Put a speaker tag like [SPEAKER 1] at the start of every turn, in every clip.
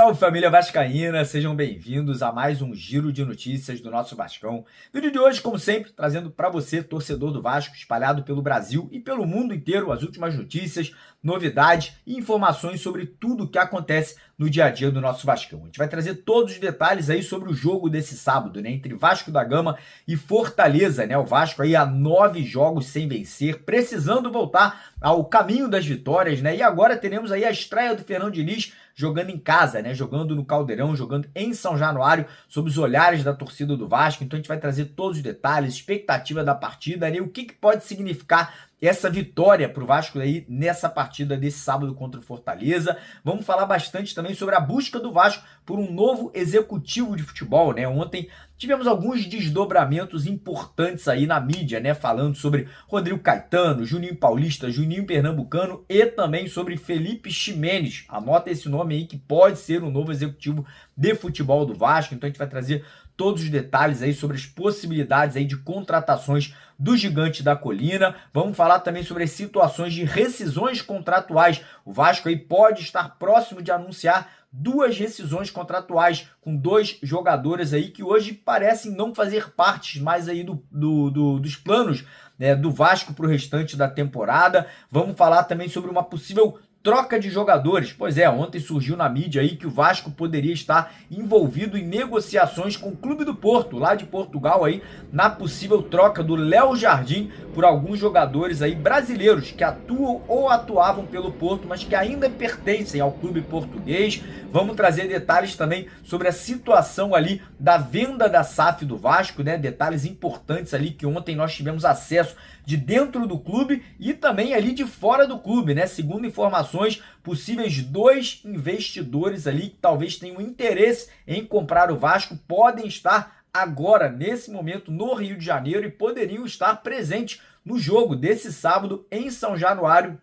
[SPEAKER 1] salve família vascaína, sejam bem-vindos a mais um giro de notícias do nosso Vascão. Vídeo de hoje, como sempre, trazendo para você, torcedor do Vasco, espalhado pelo Brasil e pelo mundo inteiro, as últimas notícias, novidades e informações sobre tudo o que acontece no dia a dia do nosso Vascão. A gente vai trazer todos os detalhes aí sobre o jogo desse sábado, né, entre Vasco da Gama e Fortaleza, né? O Vasco aí há 9 jogos sem vencer, precisando voltar ao caminho das vitórias, né? E agora teremos aí a estreia do Fernando Diniz jogando em casa, né? Jogando no Caldeirão, jogando em São Januário, sob os olhares da torcida do Vasco. Então a gente vai trazer todos os detalhes, expectativa da partida, né? O que pode significar essa vitória para o Vasco aí nessa partida desse sábado contra o Fortaleza. Vamos falar bastante também sobre a busca do Vasco por um novo executivo de futebol, né? Ontem tivemos alguns desdobramentos importantes aí na mídia, né? Falando sobre Rodrigo Caetano, Juninho Paulista, Juninho Pernambucano e também sobre Felipe Ximenes. Anota esse nome aí que pode ser o novo executivo de futebol do Vasco. Então a gente vai trazer todos os detalhes aí sobre as possibilidades aí de contratações do Gigante da Colina. Vamos falar também sobre as situações de rescisões contratuais. O Vasco aí pode estar próximo de anunciar 2 rescisões contratuais com 2 jogadores aí que hoje parecem não fazer parte mais aí dos planos, né, do Vasco para o restante da temporada. Vamos falar também sobre uma possível troca de jogadores. Pois é, ontem surgiu na mídia aí que o Vasco poderia estar envolvido em negociações com o Clube do Porto, lá de Portugal aí, na possível troca do Léo Jardim por alguns jogadores aí brasileiros que atuam ou atuavam pelo Porto, mas que ainda pertencem ao clube português. Vamos trazer detalhes também sobre a situação ali da venda da SAF do Vasco, né? Detalhes importantes ali que ontem nós tivemos acesso de dentro do clube e também ali de fora do clube, né? Segundo informações, possíveis 2 investidores ali que talvez tenham interesse em comprar o Vasco podem estar agora, nesse momento, no Rio de Janeiro e poderiam estar presentes no jogo desse sábado em São Januário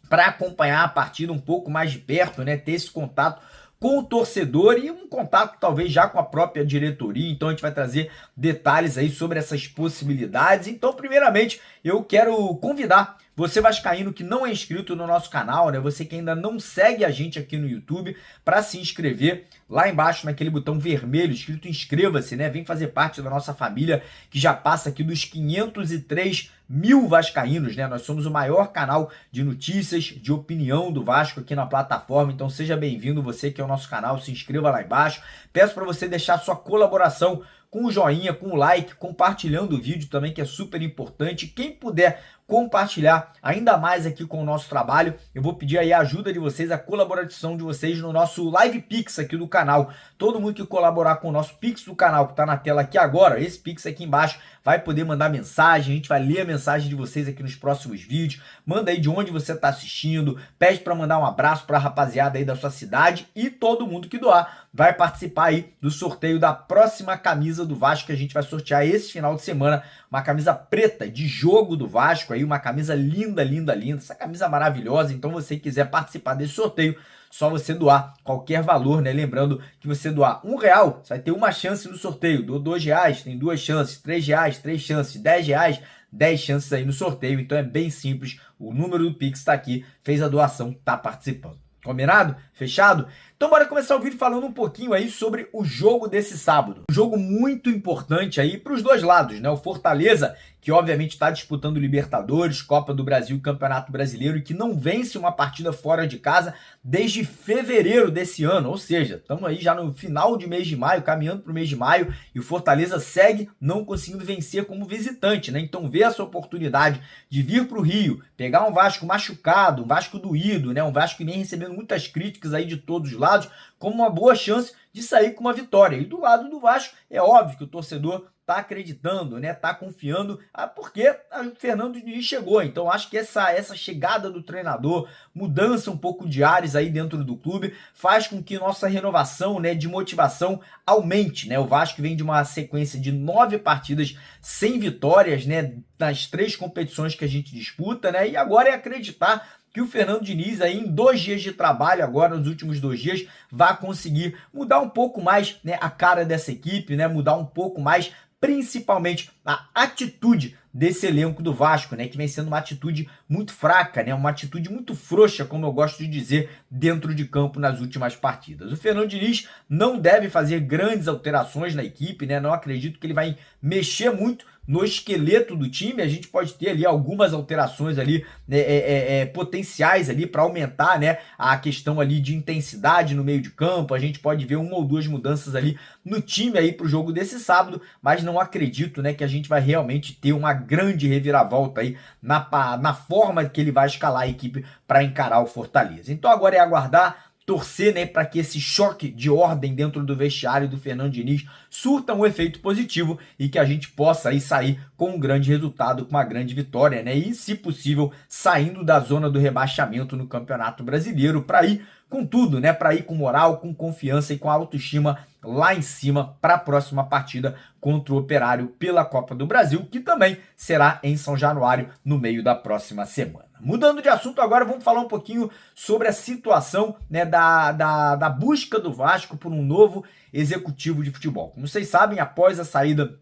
[SPEAKER 1] para acompanhar a partida um pouco mais de perto, né? Ter esse contato com o torcedor e um contato talvez já com a própria diretoria. Então a gente vai trazer detalhes aí sobre essas possibilidades. Então, primeiramente, eu quero convidar você vascaíno que não é inscrito no nosso canal, né? Você que ainda não segue a gente aqui no YouTube, para se inscrever lá embaixo naquele botão vermelho escrito inscreva-se, né? Vem fazer parte da nossa família que já passa aqui dos 503 mil vascaínos, né? Nós somos o maior canal de notícias, de opinião do Vasco aqui na plataforma. Então seja bem-vindo você que é o nosso canal, se inscreva lá embaixo. Peço para você deixar sua colaboração com o joinha, com o like, compartilhando o vídeo também, que é super importante. Quem puder compartilhar ainda mais aqui com o nosso trabalho, eu vou pedir aí a ajuda de vocês, a colaboração de vocês no nosso Live Pix aqui do canal. Todo mundo que colaborar com o nosso Pix do canal, que está na tela aqui agora, esse Pix aqui embaixo, vai poder mandar mensagem, a gente vai ler a mensagem de vocês aqui nos próximos vídeos. Manda aí de onde você está assistindo, pede para mandar um abraço para a rapaziada aí da sua cidade e todo mundo que doar vai participar aí do sorteio da próxima camisa do Vasco que a gente vai sortear esse final de semana, uma camisa preta de jogo do Vasco aí, uma camisa linda, linda, linda, essa camisa maravilhosa. Então você quiser participar desse sorteio, só você doar qualquer valor, né? Lembrando que você doar R$1, você vai ter uma chance no sorteio. Do R$2, tem 2 chances, R$3, 3 chances, R$10, 10 chances aí no sorteio. Então é bem simples, o número do Pix está aqui, fez a doação, está participando. Combinado? Fechado? Então bora começar o vídeo falando um pouquinho aí sobre o jogo desse sábado. Um jogo muito importante aí para os dois lados, né? O Fortaleza, que obviamente está disputando Libertadores, Copa do Brasil e Campeonato Brasileiro e que não vence uma partida fora de casa desde fevereiro desse ano. Ou seja, estamos aí já no final de mês de maio, caminhando para o mês de maio, e o Fortaleza segue não conseguindo vencer como visitante, né? Então vê essa oportunidade de vir para o Rio, pegar um Vasco machucado, um Vasco doído, né? Um Vasco que vem recebendo muitas críticas aí de todos os lados, como uma boa chance de sair com uma vitória. E do lado do Vasco, é óbvio que o torcedor tá acreditando, né? Tá confiando, porque o Fernando Diniz chegou. Então acho que essa chegada do treinador, mudança um pouco de ares aí dentro do clube, faz com que nossa renovação, né, de motivação aumente, né? O Vasco vem de uma sequência de 9 partidas sem vitórias, né, nas 3 competições que a gente disputa, né? E agora é acreditar que o Fernando Diniz aí em 2 dias de trabalho agora, nos últimos 2 dias, vai conseguir mudar um pouco mais, né, a cara dessa equipe, né, mudar um pouco mais principalmente a atitude desse elenco do Vasco, né, que vem sendo uma atitude muito fraca, né, uma atitude muito frouxa, como eu gosto de dizer, dentro de campo nas últimas partidas. O Fernando Diniz não deve fazer grandes alterações na equipe, né, não acredito que ele vai mexer muito no esqueleto do time. A gente pode ter ali algumas alterações ali potenciais ali para aumentar, né, a questão ali de intensidade no meio de campo. A gente pode ver uma ou duas mudanças ali no time aí para o jogo desse sábado, mas não acredito, né, que a gente vai realmente ter uma grande reviravolta aí na forma que ele vai escalar a equipe para encarar o Fortaleza. Então agora é aguardar, torcer, né, para que esse choque de ordem dentro do vestiário do Fernando Diniz surta um efeito positivo e que a gente possa aí sair com um grande resultado, com uma grande vitória, né, e se possível saindo da zona do rebaixamento no Campeonato Brasileiro para ir com tudo, né, para ir com moral, com confiança e com autoestima lá em cima para a próxima partida contra o Operário pela Copa do Brasil, que também será em São Januário no meio da próxima semana. Mudando de assunto agora, vamos falar um pouquinho sobre a situação, né, da busca do Vasco por um novo executivo de futebol. Como vocês sabem, após a saída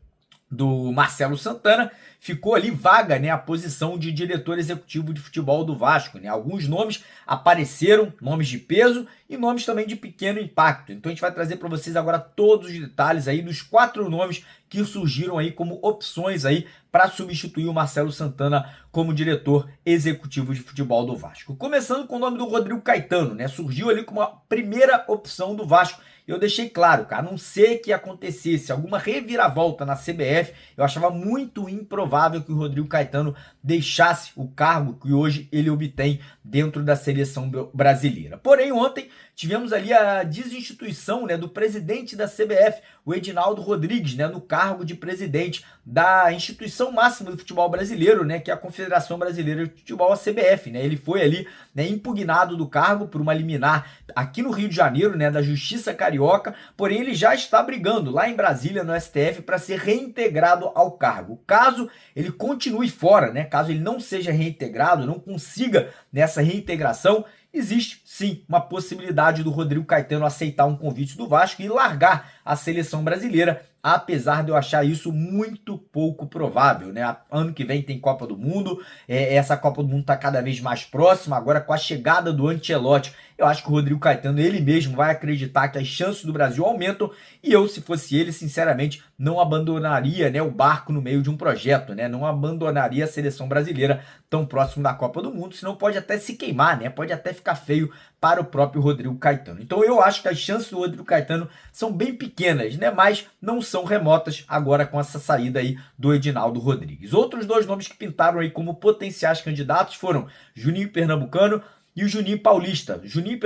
[SPEAKER 1] do Marcelo Santana, ficou ali vaga, né, a posição de diretor executivo de futebol do Vasco, né? Alguns nomes apareceram, nomes de peso e nomes também de pequeno impacto. Então a gente vai trazer para vocês agora todos os detalhes aí dos 4 nomes que surgiram aí como opções aí para substituir o Marcelo Santana como diretor executivo de futebol do Vasco. Começando com o nome do Rodrigo Caetano, né? Surgiu ali como a primeira opção do Vasco. Eu deixei claro, cara, a não ser que acontecesse alguma reviravolta na CBF, eu achava muito improvável que o Rodrigo Caetano deixasse o cargo que hoje ele obtém dentro da seleção brasileira. Porém, ontem tivemos ali a desinstituição, né, do presidente da CBF, o Edinaldo Rodrigues, né, no cargo de presidente da instituição máxima do futebol brasileiro, né, que é a Confederação Brasileira de Futebol, a CBF, né. Ele foi ali, né, impugnado do cargo por uma liminar aqui no Rio de Janeiro, né, da Justiça Carioca, porém ele já está brigando lá em Brasília, no STF, para ser reintegrado ao cargo. Caso ele continue fora, né, caso ele não seja reintegrado, não consiga nessa reintegração, existe sim uma possibilidade do Rodrigo Caetano aceitar um convite do Vasco e largar a seleção brasileira, apesar de eu achar isso muito pouco provável, né? Ano que vem tem Copa do Mundo, essa Copa do Mundo está cada vez mais próxima, agora com a chegada do Ancelotti, eu acho que o Rodrigo Caetano, ele mesmo, vai acreditar que as chances do Brasil aumentam, e eu, se fosse ele, sinceramente, não abandonaria, né, o barco no meio de um projeto, né? Não abandonaria a seleção brasileira tão próximo da Copa do Mundo, senão pode até se queimar, né? Pode até ficar feio para o próprio Rodrigo Caetano. Então eu acho que as chances do Rodrigo Caetano são bem pequenas, né? Mas não são remotas agora com essa saída aí do Edinaldo Rodrigues. Outros 2 nomes que pintaram aí como potenciais candidatos foram Juninho Pernambucano e o Juninho Paulista. Juninho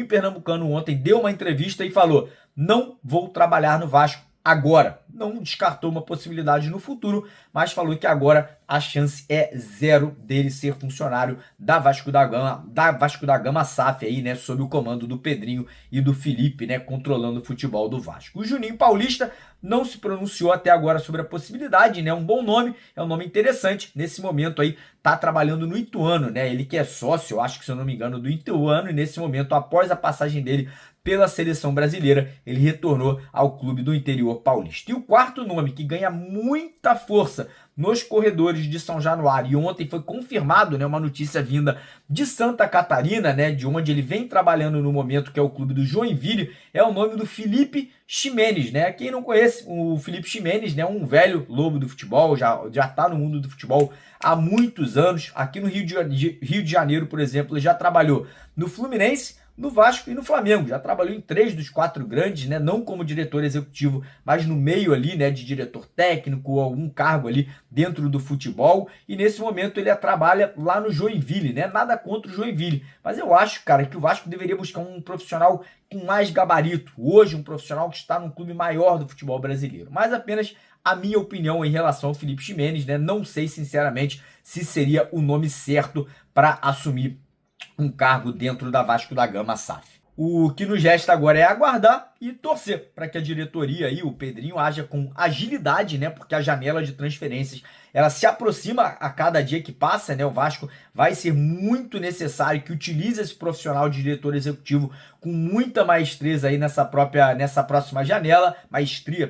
[SPEAKER 1] Pernambucano ontem deu uma entrevista e falou: não vou trabalhar no Vasco agora. Não descartou uma possibilidade no futuro, mas falou que agora a chance é 0 dele ser funcionário da Vasco da Gama SAF aí, né, sob o comando do Pedrinho e do Felipe, né, controlando o futebol do Vasco. O Juninho Paulista não se pronunciou até agora sobre a possibilidade, né, um bom nome, é um nome interessante, nesse momento aí tá trabalhando no Ituano, né, ele que é sócio, acho que se eu não me engano, do Ituano, e nesse momento, após a passagem dele pela seleção brasileira, ele retornou ao clube do interior paulista. E o quarto nome que ganha muita força nos corredores de São Januário, e ontem foi confirmado, né, uma notícia vinda de Santa Catarina, né, de onde ele vem trabalhando no momento, que é o clube do Joinville, é o nome do Felipe Ximenes, né? Quem não conhece o Felipe Ximenes, né, um velho lobo do futebol, já está no mundo do futebol há muitos anos. Aqui no Rio de Janeiro, por exemplo, ele já trabalhou no Fluminense, no Vasco e no Flamengo. Já trabalhou em 3 dos 4 grandes, né? Não como diretor executivo, mas no meio ali, né, de diretor técnico ou algum cargo ali dentro do futebol. E nesse momento ele trabalha lá no Joinville, né? Nada contra o Joinville, mas eu acho, cara, que o Vasco deveria buscar um profissional com mais gabarito. Hoje, um profissional que está num clube maior do futebol brasileiro. Mas apenas a minha opinião em relação ao Felipe Ximenes, né? Não sei, sinceramente, se seria o nome certo para assumir um cargo dentro da Vasco da Gama SAF. O que nos resta agora é aguardar e torcer para que a diretoria aí, o Pedrinho, haja com agilidade, né? Porque a janela de transferências ela se aproxima a cada dia que passa, né? O Vasco vai ser muito necessário que utilize esse profissional de diretor executivo com muita maestria aí nessa próxima janela,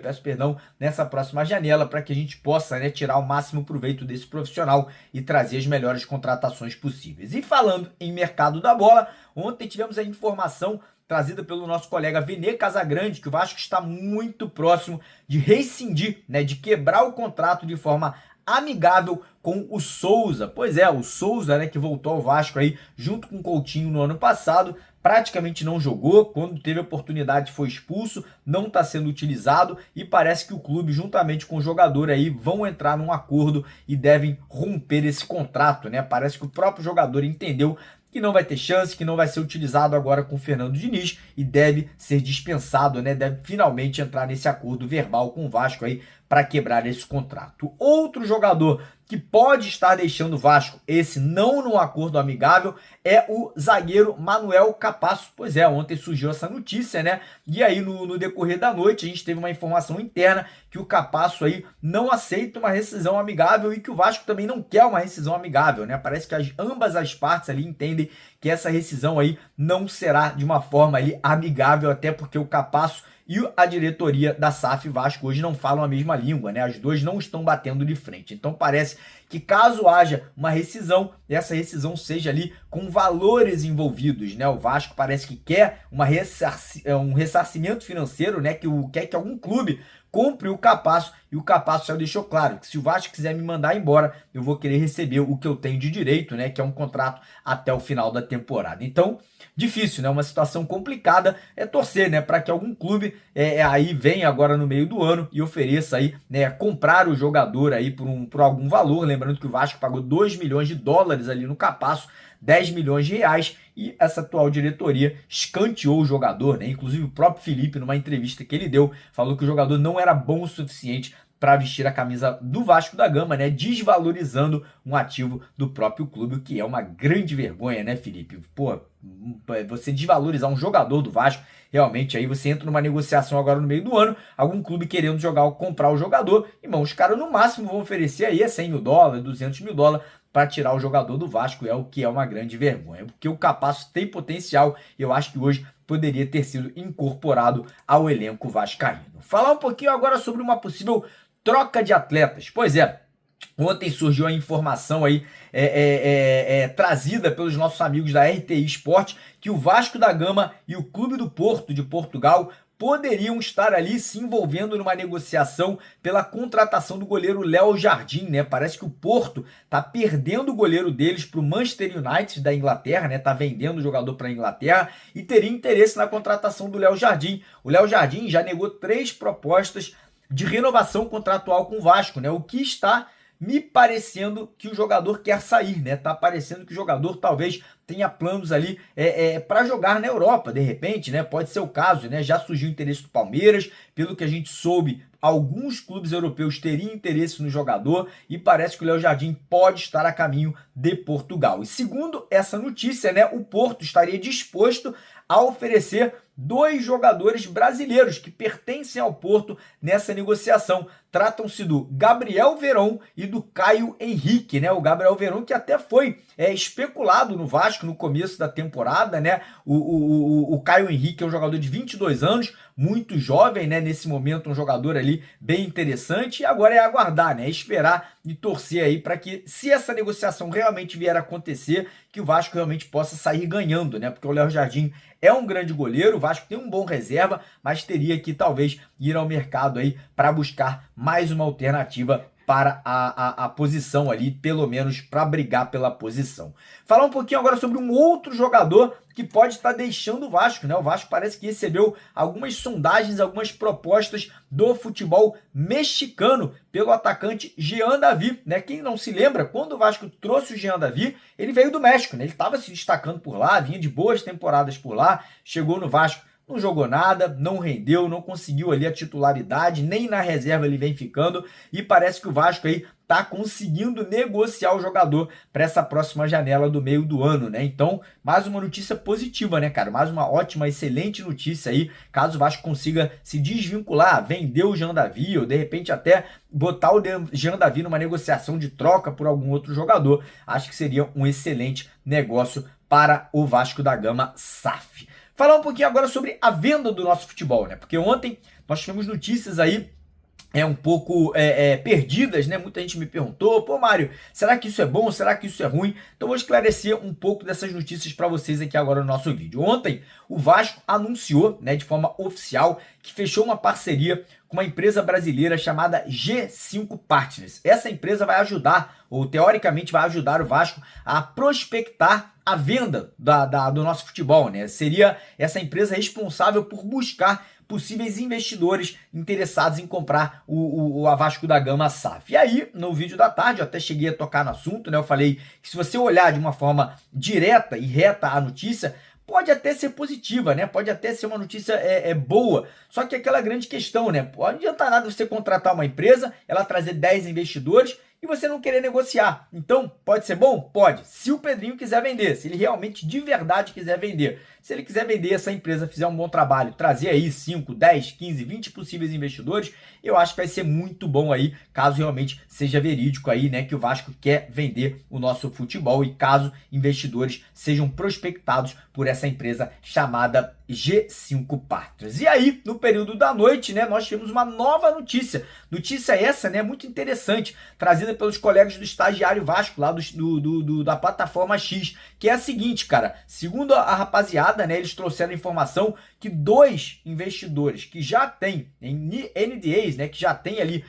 [SPEAKER 1] peço perdão, nessa próxima janela, para que a gente possa, né, tirar o máximo proveito desse profissional e trazer as melhores contratações possíveis. E falando em mercado da bola, ontem tivemos a informação trazida pelo nosso colega Vene Casagrande, que o Vasco está muito próximo de rescindir, né, de quebrar o contrato de forma amigável com o Souza. Pois é, o Souza, né, que voltou ao Vasco aí junto com o Coutinho no ano passado, praticamente não jogou, quando teve oportunidade foi expulso, não está sendo utilizado e parece que o clube, juntamente com o jogador aí, vão entrar num acordo e devem romper esse contrato, né? Parece que o próprio jogador entendeu que não vai ter chance, que não vai ser utilizado agora com o Fernando Diniz e deve ser dispensado, né? Deve finalmente entrar nesse acordo verbal com o Vasco aí para quebrar esse contrato. Outro jogador que pode estar deixando o Vasco, esse não num acordo amigável, é o zagueiro Manuel Capasso. Pois é, ontem surgiu essa notícia, né? E aí no decorrer da noite a gente teve uma informação interna que o Capasso aí não aceita uma rescisão amigável e que o Vasco também não quer uma rescisão amigável, né? Parece que ambas as partes ali entendem que essa rescisão aí não será de uma forma ali amigável, até porque o Capasso e a diretoria da SAF Vasco hoje não falam a mesma língua, né? As duas não estão batendo de frente. Então parece que caso haja uma rescisão, essa rescisão seja ali com valores envolvidos, né? O Vasco parece que quer um ressarcimento financeiro, né? Quer que algum clube compre o Capasso, e o Capasso já deixou claro que se o Vasco quiser me mandar embora, eu vou querer receber o que eu tenho de direito, né, que é um contrato até o final da temporada. Então, difícil, né, uma situação complicada, é torcer, né, para que algum clube aí venha agora no meio do ano e ofereça aí, né, comprar o jogador aí por algum valor, lembrando que o Vasco pagou 2 milhões de dólares ali no Capasso, 10 milhões de reais, e essa atual diretoria escanteou o jogador, né? Inclusive o próprio Felipe, numa entrevista que ele deu, falou que o jogador não era bom o suficiente para vestir a camisa do Vasco da Gama, né? Desvalorizando um ativo do próprio clube, o que é uma grande vergonha, né, Felipe? Pô, você desvalorizar um jogador do Vasco, realmente aí você entra numa negociação agora no meio do ano, algum clube querendo comprar o jogador, irmão, os caras no máximo vão oferecer aí 100 mil dólares, 200 mil dólares, para tirar o jogador do Vasco, o que é uma grande vergonha, porque o Capasso tem potencial e eu acho que hoje poderia ter sido incorporado ao elenco vascaíno. Falar um pouquinho agora sobre uma possível troca de atletas. Pois é, ontem surgiu a informação aí trazida pelos nossos amigos da RTI Sport que o Vasco da Gama e o Clube do Porto de Portugal poderiam estar ali se envolvendo numa negociação pela contratação do goleiro Léo Jardim, né? Parece que o Porto tá perdendo o goleiro deles para o Manchester United da Inglaterra, né? Tá vendendo o jogador para a Inglaterra e teria interesse na contratação do Léo Jardim. O Léo Jardim já negou 3 propostas de renovação contratual com o Vasco, né? O que está me parecendo que o jogador quer sair, né? Tá parecendo que o jogador talvez tenha planos ali para jogar na Europa, de repente, né? Pode ser o caso, né? Já surgiu o interesse do Palmeiras, pelo que a gente soube, alguns clubes europeus teriam interesse no jogador e parece que o Léo Jardim pode estar a caminho de Portugal. E segundo essa notícia, né? O Porto estaria disposto a oferecer 2 jogadores brasileiros que pertencem ao Porto nessa negociação. Tratam-se do Gabriel Veron e do Caio Henrique, né? O Gabriel Veron que até foi especulado no Vasco no começo da temporada, né? O Caio Henrique é um jogador de 22 anos, muito jovem, né? Nesse momento um jogador ali bem interessante e agora é aguardar, né? Esperar e torcer aí para que, se essa negociação realmente vier a acontecer, que o Vasco realmente possa sair ganhando, né? Porque o Léo Jardim é um grande goleiro, o Vasco tem um bom reserva, mas teria que talvez ir ao mercado aí para buscar mais uma alternativa para a posição ali, pelo menos para brigar pela posição. Falar um pouquinho agora sobre um outro jogador que pode estar deixando o Vasco, né? O Vasco parece que recebeu algumas sondagens, algumas propostas do futebol mexicano pelo atacante Jean Davi, né? Quem não se lembra, quando o Vasco trouxe o Jean Davi, ele veio do México, né? Ele estava se destacando por lá, vinha de boas temporadas por lá, chegou no Vasco não jogou nada, não rendeu, não conseguiu ali a titularidade, nem na reserva ele vem ficando, e parece que o Vasco aí tá conseguindo negociar o jogador para essa próxima janela do meio do ano, né? Então, mais uma notícia positiva, né, cara? Mais uma ótima, excelente notícia aí, caso o Vasco consiga se desvincular, vender o Jean Davi, ou de repente até botar o Jean Davi numa negociação de troca por algum outro jogador. Acho que seria um excelente negócio para o Vasco da Gama SAF. Falar um pouquinho agora sobre a venda do nosso futebol, né? Porque ontem nós tivemos notícias aí um pouco perdidas, né? Muita gente me perguntou, pô, Mário, será que isso é bom? Será que isso é ruim? Então vou esclarecer um pouco dessas notícias para vocês aqui agora no nosso vídeo. Ontem, o Vasco anunciou, né, de forma oficial, que fechou uma parceria com uma empresa brasileira chamada G5 Partners. Essa empresa vai ajudar, ou teoricamente vai ajudar o Vasco a prospectar a venda do nosso futebol, né? Seria essa empresa responsável por buscar possíveis investidores interessados em comprar o Vasco da Gama SAF. E aí, no vídeo da tarde, eu até cheguei a tocar no assunto, né? Eu falei que se você olhar de uma forma direta e reta a notícia, pode até ser positiva, né? Pode até ser uma notícia boa. Só que aquela grande questão, né? Pode adiantar nada você contratar uma empresa, ela trazer 10 investidores e você não querer negociar. Então, pode ser bom? Pode. Se o Pedrinho quiser vender, se ele realmente de verdade quiser vender. Se ele quiser vender, essa empresa fizer um bom trabalho, trazer aí 5, 10, 15, 20 possíveis investidores, eu acho que vai ser muito bom aí, caso realmente seja verídico aí, né, que o Vasco quer vender o nosso futebol e caso investidores sejam prospectados por essa empresa chamada G5 Partners. E aí, no período da noite, né, nós tivemos uma nova notícia. Notícia essa, né, muito interessante, trazida pelos colegas do Estagiário Vasco, lá da plataforma X, que é a seguinte, cara, segundo a rapaziada, né, eles trouxeram informação que 2 investidores que já têm NDAs, né, que já têm ali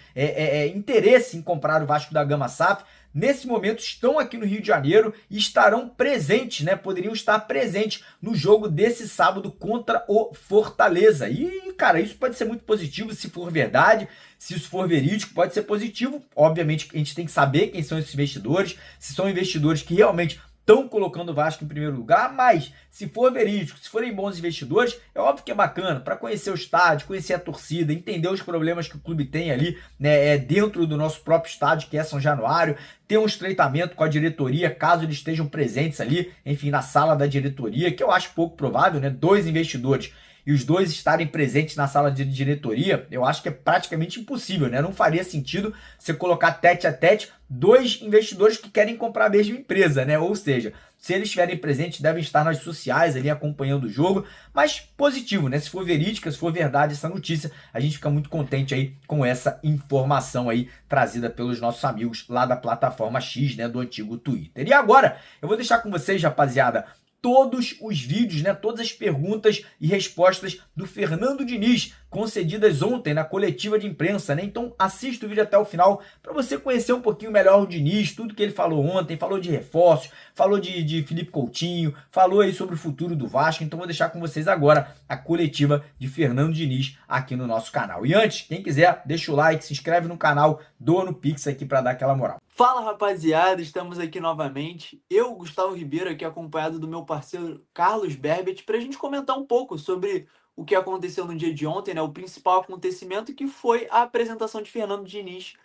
[SPEAKER 1] interesse em comprar o Vasco da Gama SAF, nesse momento estão aqui no Rio de Janeiro e estarão presentes, né? Poderiam estar presentes no jogo desse sábado contra o Fortaleza. E, cara, isso pode ser muito positivo se for verdade, se isso for verídico, pode ser positivo. Obviamente, a gente tem que saber quem são esses investidores, se são investidores que realmente estão colocando o Vasco em primeiro lugar, mas se for verídico, se forem bons investidores, é óbvio que é bacana para conhecer o estádio, conhecer a torcida, entender os problemas que o clube tem ali, né, dentro do nosso próprio estádio, que é São Januário, ter um estreitamento com a diretoria, caso eles estejam presentes ali, enfim, na sala da diretoria, que eu acho pouco provável, né, 2 investidores e os 2 estarem presentes na sala de diretoria, eu acho que é praticamente impossível, né? Não faria sentido você colocar tete a tete 2 investidores que querem comprar a mesma empresa, né? Ou seja, se eles estiverem presentes, devem estar nas sociais ali acompanhando o jogo, mas positivo, né? Se for verídica, se for verdade essa notícia, a gente fica muito contente aí com essa informação aí trazida pelos nossos amigos lá da plataforma X, né? Do antigo Twitter. E agora, eu vou deixar com vocês, rapaziada, todos os vídeos, né, todas as perguntas e respostas do Fernando Diniz, concedidas ontem na coletiva de imprensa, né? Então assista o vídeo até o final para você conhecer um pouquinho melhor o Diniz, tudo que ele falou ontem, falou de reforços, falou de Felipe Coutinho, falou aí sobre o futuro do Vasco. Então vou deixar com vocês agora a coletiva de Fernando Diniz aqui no nosso canal. E antes, quem quiser, deixa o like, se inscreve no canal, doa no Pix aqui para dar aquela moral.
[SPEAKER 2] Fala, rapaziada, estamos aqui novamente. Eu, Gustavo Ribeiro, aqui acompanhado do meu parceiro Carlos Berbet, para a gente comentar um pouco sobre o que aconteceu no dia de ontem, né? O principal acontecimento que foi a apresentação de Fernando Diniz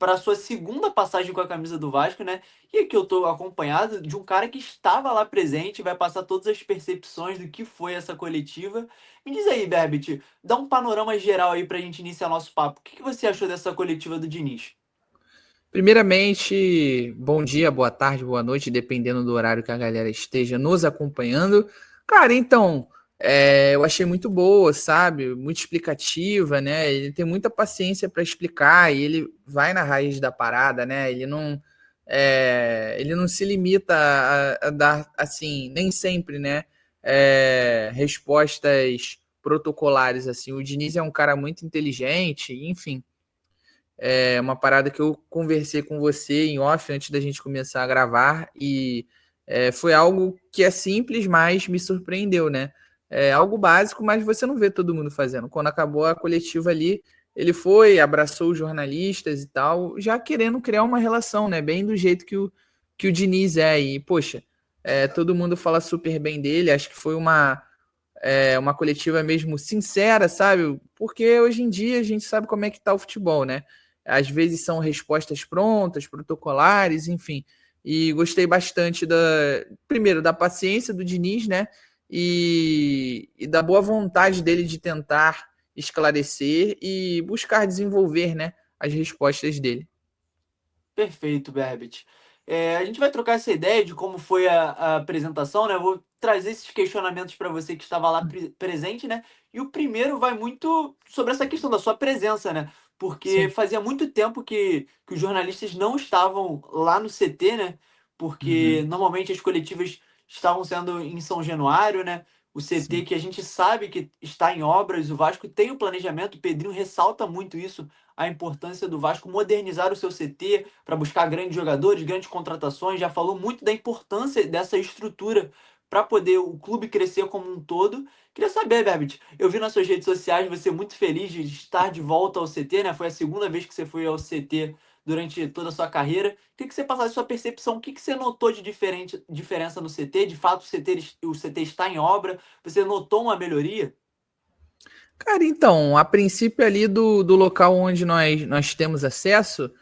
[SPEAKER 2] para a sua segunda passagem com a camisa do Vasco, né? E aqui eu estou acompanhado de um cara que estava lá presente, vai passar todas as percepções do que foi essa coletiva. Me diz aí, Berbet, dá um panorama geral aí para a gente iniciar nosso papo. O que você achou dessa coletiva do Diniz?
[SPEAKER 3] Primeiramente, bom dia, boa tarde, boa noite, dependendo do horário que a galera esteja nos acompanhando. Cara, então, eu achei muito boa, sabe? Muito explicativa, né? Ele tem muita paciência para explicar e ele vai na raiz da parada, né? Ele não se limita a dar, assim, nem sempre, né? Respostas protocolares, assim. O Diniz é um cara muito inteligente, enfim. É uma parada que eu conversei com você em off antes da gente começar a gravar e foi algo que é simples, mas me surpreendeu, né? É algo básico, mas você não vê todo mundo fazendo. Quando acabou a coletiva ali, ele foi, abraçou os jornalistas e tal, já querendo criar uma relação, né? Bem do jeito que o Diniz é. E, poxa, todo mundo fala super bem dele, acho que foi uma coletiva mesmo sincera, sabe? Porque hoje em dia a gente sabe como é que tá o futebol, né? Às vezes são respostas prontas, protocolares, enfim. E gostei bastante primeiro, da paciência do Diniz, né? E da boa vontade dele de tentar esclarecer e buscar desenvolver, né, as respostas dele.
[SPEAKER 2] Perfeito, Berbet. A gente vai trocar essa ideia de como foi a apresentação, né? Eu vou trazer esses questionamentos para você que estava lá presente, né? E o primeiro vai muito sobre essa questão da sua presença, né? Porque
[SPEAKER 3] Sim.
[SPEAKER 2] fazia muito tempo que os jornalistas não estavam lá no CT, né? Porque normalmente as coletivas estavam sendo em São Januário, né? O CT
[SPEAKER 3] Sim.
[SPEAKER 2] que a gente sabe que está em obras, o Vasco tem o planejamento, o Pedrinho ressalta muito isso, a importância do Vasco modernizar o seu CT para buscar grandes jogadores, grandes contratações. Já falou muito da importância dessa estrutura para poder o clube crescer como um todo. Queria saber, Berbit, eu vi nas suas redes sociais você muito feliz de estar de volta ao CT, né? Foi a segunda vez que você foi ao CT durante toda a sua carreira. Queria que você passasse a sua percepção, o que você notou de diferença no CT? De fato, o CT está em obra? Você notou uma melhoria?
[SPEAKER 3] Cara, então, a princípio ali do local onde nós temos acesso,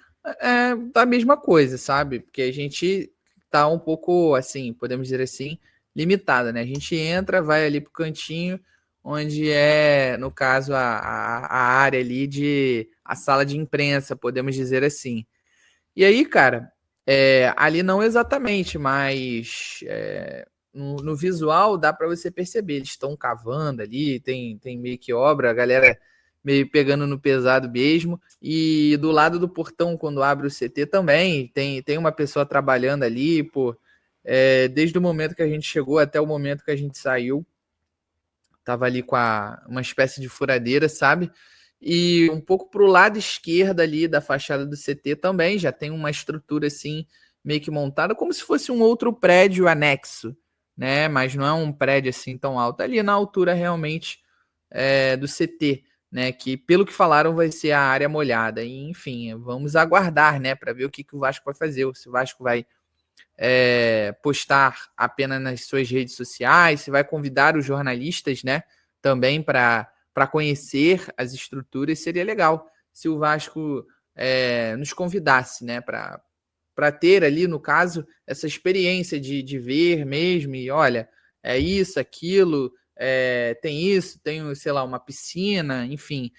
[SPEAKER 3] é a mesma coisa, sabe? Porque a gente tá um pouco, assim, podemos dizer assim, limitada, né? A gente entra, vai ali pro cantinho, onde é, no caso, a área ali a sala de imprensa, podemos dizer assim. E aí, cara, ali não exatamente, mas no visual dá para você perceber. Eles estão cavando ali, tem meio que obra, a galera meio pegando no pesado mesmo. E do lado do portão, quando abre o CT também, tem uma pessoa trabalhando ali, pô. Desde o momento que a gente chegou até o momento que a gente saiu, tava ali com uma espécie de furadeira, sabe? E um pouco para o lado esquerdo ali da fachada do CT também já tem uma estrutura assim meio que montada como se fosse um outro prédio anexo, né? Mas não é um prédio assim tão alto, ali na altura realmente do CT, né? Que pelo que falaram vai ser a área molhada. E, enfim, vamos aguardar, né? Para ver o que o Vasco vai fazer. Se o Vasco vai postar apenas nas suas redes sociais, se vai convidar os jornalistas, né? Também para conhecer as estruturas, seria legal se o Vasco nos convidasse, né, para ter ali, no caso, essa experiência de ver mesmo, e olha, é isso, aquilo, tem isso, tem, sei lá, uma piscina, enfim,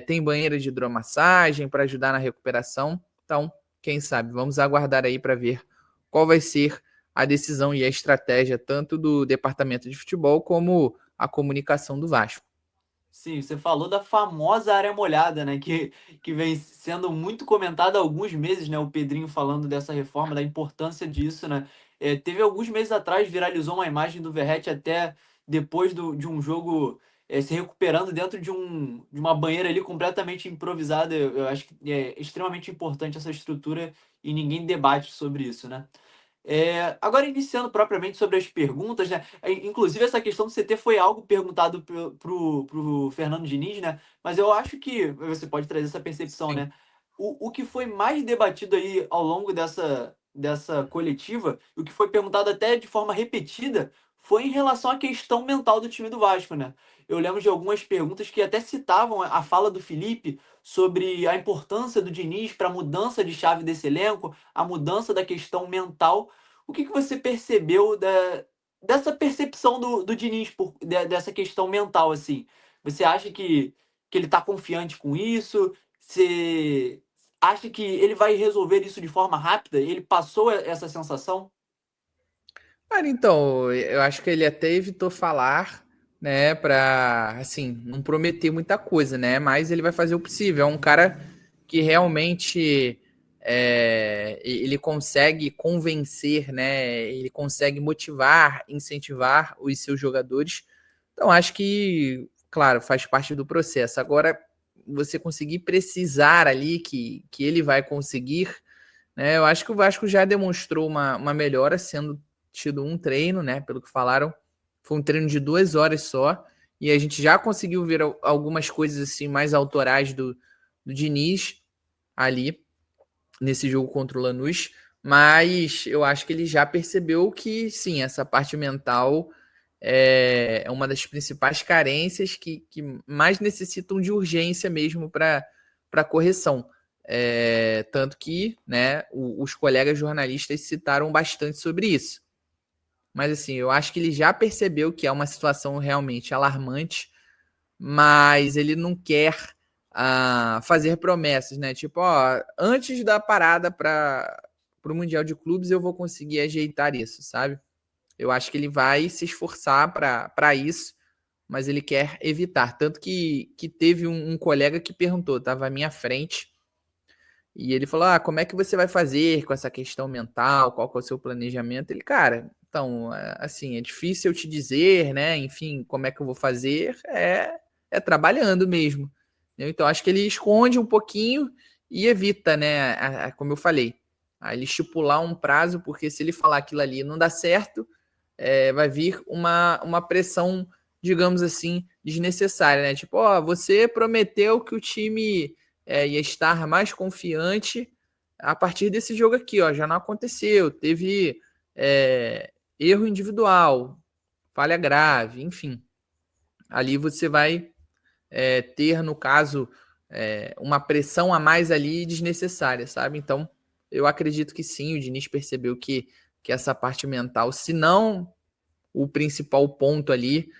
[SPEAKER 3] tem banheira de hidromassagem para ajudar na recuperação. Então, quem sabe, vamos aguardar aí para ver qual vai ser a decisão e a estratégia tanto do departamento de futebol como a comunicação do Vasco.
[SPEAKER 2] Sim, você falou da famosa área molhada, né? Que vem sendo muito comentada há alguns meses, né? O Pedrinho falando dessa reforma, da importância disso, né? Teve alguns meses atrás, viralizou uma imagem do Verratti até depois de um jogo se recuperando dentro de uma banheira ali completamente improvisada. Eu acho que é extremamente importante essa estrutura e ninguém debate sobre isso, né? Agora, iniciando propriamente sobre as perguntas, né? Inclusive, essa questão do CT foi algo perguntado pro Fernando Diniz, né? Mas eu acho que você pode trazer essa percepção,
[SPEAKER 3] Sim.
[SPEAKER 2] né? O que foi mais debatido aí ao longo dessa coletiva, o que foi perguntado até de forma repetida, foi em relação à questão mental do time do Vasco, né? Eu lembro de algumas perguntas que até citavam a fala do Felipe sobre a importância do Diniz para a mudança de chave desse elenco, a mudança da questão mental. O que você percebeu dessa percepção do Diniz dessa questão mental, assim? Você acha que ele está confiante com isso? Você acha que ele vai resolver isso de forma rápida? Ele passou essa sensação?
[SPEAKER 3] Cara, então, eu acho que ele até evitou falar, né, para assim, não prometer muita coisa, né? Mas ele vai fazer o possível. É um cara que realmente ele consegue convencer, né? Ele consegue motivar, incentivar os seus jogadores. Então, acho que, claro, faz parte do processo. Agora, você conseguir precisar ali que ele vai conseguir, né? Eu acho que o Vasco já demonstrou uma melhora, sendo tido um treino, né? Pelo que falaram, foi um treino de 2 horas só. E a gente já conseguiu ver algumas coisas assim mais autorais do Diniz ali nesse jogo contra o Lanús. Mas eu acho que ele já percebeu que sim, essa parte mental é uma das principais carências que mais necessitam de urgência mesmo para correção. Tanto que, né, os colegas jornalistas citaram bastante sobre isso. Mas assim, eu acho que ele já percebeu que é uma situação realmente alarmante, mas ele não quer fazer promessas, né? Tipo, ó, antes da parada para o Mundial de Clubes eu vou conseguir ajeitar isso, sabe? Eu acho que ele vai se esforçar para isso, mas ele quer evitar. Tanto que teve um colega que perguntou, estava à minha frente, e ele falou: como é que você vai fazer com essa questão mental? Qual que é o seu planejamento? Ele, cara, então, assim, é difícil eu te dizer, né? Enfim, como é que eu vou fazer? É trabalhando mesmo. Então, acho que ele esconde um pouquinho e evita, né? Como eu falei, ele estipular um prazo, porque se ele falar aquilo ali e não dá certo, vai vir uma pressão, digamos assim, desnecessária, né? Tipo, você prometeu que o time ia estar mais confiante a partir desse jogo aqui, já não aconteceu, teve erro individual, falha grave, enfim. Ali você vai ter, no caso, uma pressão a mais ali desnecessária, sabe? Então, eu acredito que sim, o Diniz percebeu que essa parte mental, se não o principal ponto ali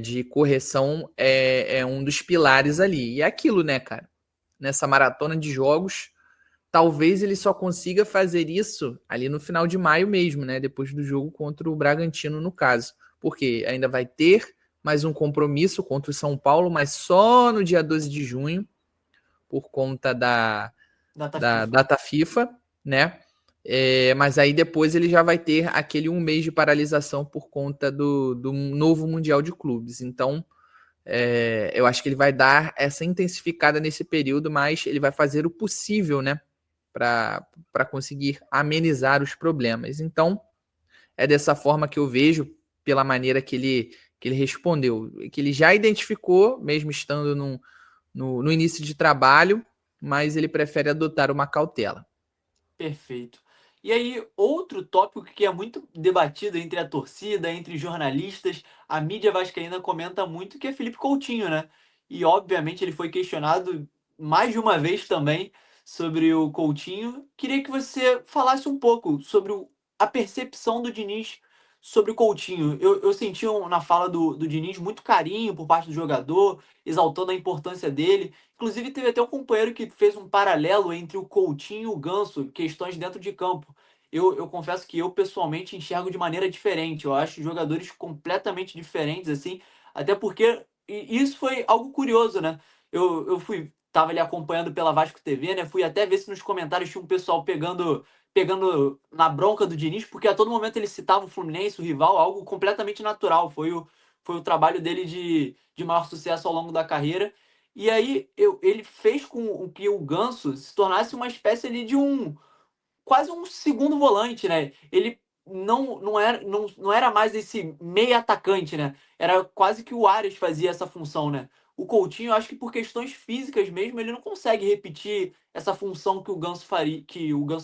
[SPEAKER 3] de correção, é um dos pilares ali. E é aquilo, né, cara? Nessa maratona de jogos, talvez ele só consiga fazer isso ali no final de maio mesmo, né? Depois do jogo contra o Bragantino, no caso. Porque ainda vai ter mais um compromisso contra o São Paulo, mas só no dia 12 de junho, por conta da data FIFA, né? Mas aí depois ele já vai ter aquele 1 mês de paralisação por conta do novo Mundial de Clubes. Então, eu acho que ele vai dar essa intensificada nesse período, mas ele vai fazer o possível, né? Para conseguir amenizar os problemas. Então, é dessa forma que eu vejo, pela maneira que ele respondeu, que ele já identificou, mesmo estando no início de trabalho, mas ele prefere adotar uma cautela.
[SPEAKER 2] Perfeito. E aí, outro tópico que é muito debatido entre a torcida, entre jornalistas, a mídia vascaína comenta muito, que é Felipe Coutinho, né? E obviamente ele foi questionado mais de uma vez também sobre o Coutinho. Queria que você falasse um pouco sobre a percepção do Diniz sobre o Coutinho. Eu senti na fala do Diniz muito carinho por parte do jogador, exaltando a importância dele. Inclusive, teve até um companheiro que fez um paralelo entre o Coutinho e o Ganso, questões dentro de campo. Eu confesso que eu, pessoalmente, enxergo de maneira diferente. Eu acho jogadores completamente diferentes, assim, até porque isso foi algo curioso, né? Tava ali acompanhando pela Vasco TV, né? Fui até ver se nos comentários tinha um pessoal pegando na bronca do Diniz, porque a todo momento ele citava o Fluminense, o rival, algo completamente natural. Foi o trabalho dele de maior sucesso ao longo da carreira. E aí ele fez com que o Ganso se tornasse uma espécie ali de quase um segundo volante, né? Ele não era mais esse meio atacante, né? Era quase que o Arias fazia essa função, né? O Coutinho, eu acho que por questões físicas mesmo, ele não consegue repetir essa função que o Ganso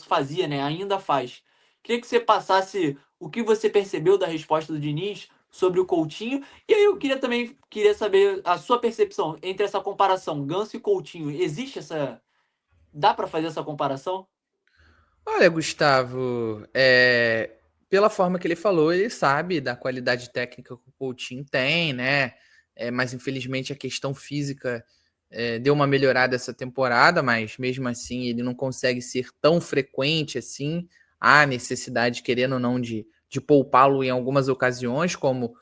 [SPEAKER 2] fazia, né? Ainda faz. Queria que você passasse o que você percebeu da resposta do Diniz sobre o Coutinho. E aí eu queria saber a sua percepção entre essa comparação Ganso e Coutinho. Existe essa. Dá para fazer essa comparação?
[SPEAKER 3] Olha, Gustavo, pela forma que ele falou, ele sabe da qualidade técnica que o Coutinho tem, né? Mas infelizmente a questão física deu uma melhorada essa temporada, mas mesmo assim ele não consegue ser tão frequente assim. Há necessidade, querendo ou não, de poupá-lo em algumas ocasiões, como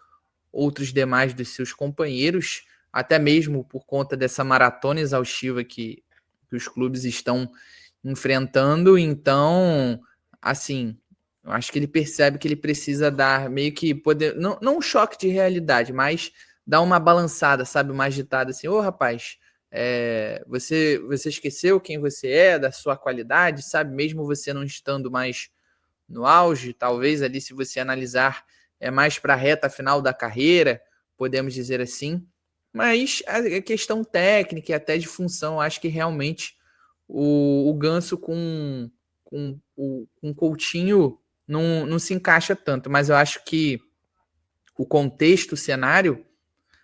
[SPEAKER 3] outros demais dos seus companheiros, até mesmo por conta dessa maratona exaustiva que os clubes estão enfrentando. Então, assim, eu acho que ele percebe que ele precisa dar meio que poder, não um choque de realidade, mas dar uma balançada, sabe, uma agitada assim: ô rapaz, você esqueceu quem você é, da sua qualidade, sabe, mesmo você não estando mais no auge, talvez ali, se você analisar, é mais para a reta final da carreira, podemos dizer assim. Mas a questão técnica e até de função, acho que realmente o Ganso com Coutinho não se encaixa tanto. Mas eu acho que o contexto, o cenário,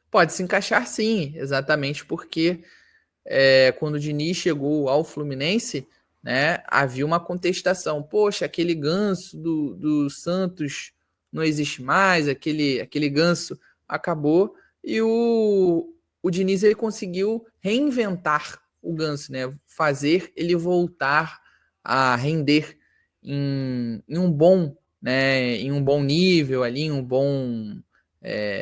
[SPEAKER 3] pode se encaixar sim, exatamente porque quando o Diniz chegou ao Fluminense, né, havia uma contestação. Poxa, aquele Ganso do Santos não existe mais, aquele Ganso acabou, e o Diniz ele conseguiu reinventar o Ganso, né, fazer ele voltar a render em um bom, né, em um bom nível ali, em um bom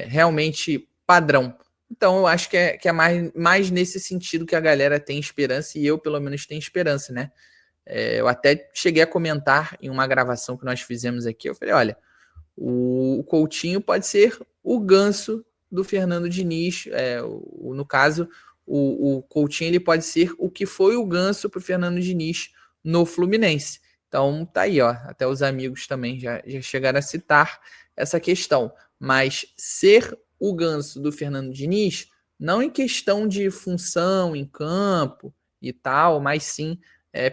[SPEAKER 3] realmente padrão. Então, eu acho que é mais nesse sentido que a galera tem esperança, e eu, pelo menos, tenho esperança, né? Eu até cheguei a comentar em uma gravação que nós fizemos aqui, eu falei, olha, o Coutinho pode ser o Ganso do Fernando Diniz, no caso, o Coutinho ele pode ser o que foi o Ganso para o Fernando Diniz no Fluminense. Então, tá aí, ó, até os amigos também já chegaram a citar essa questão. Mas ser o Ganso do Fernando Diniz, não em questão de função em campo e tal, mas sim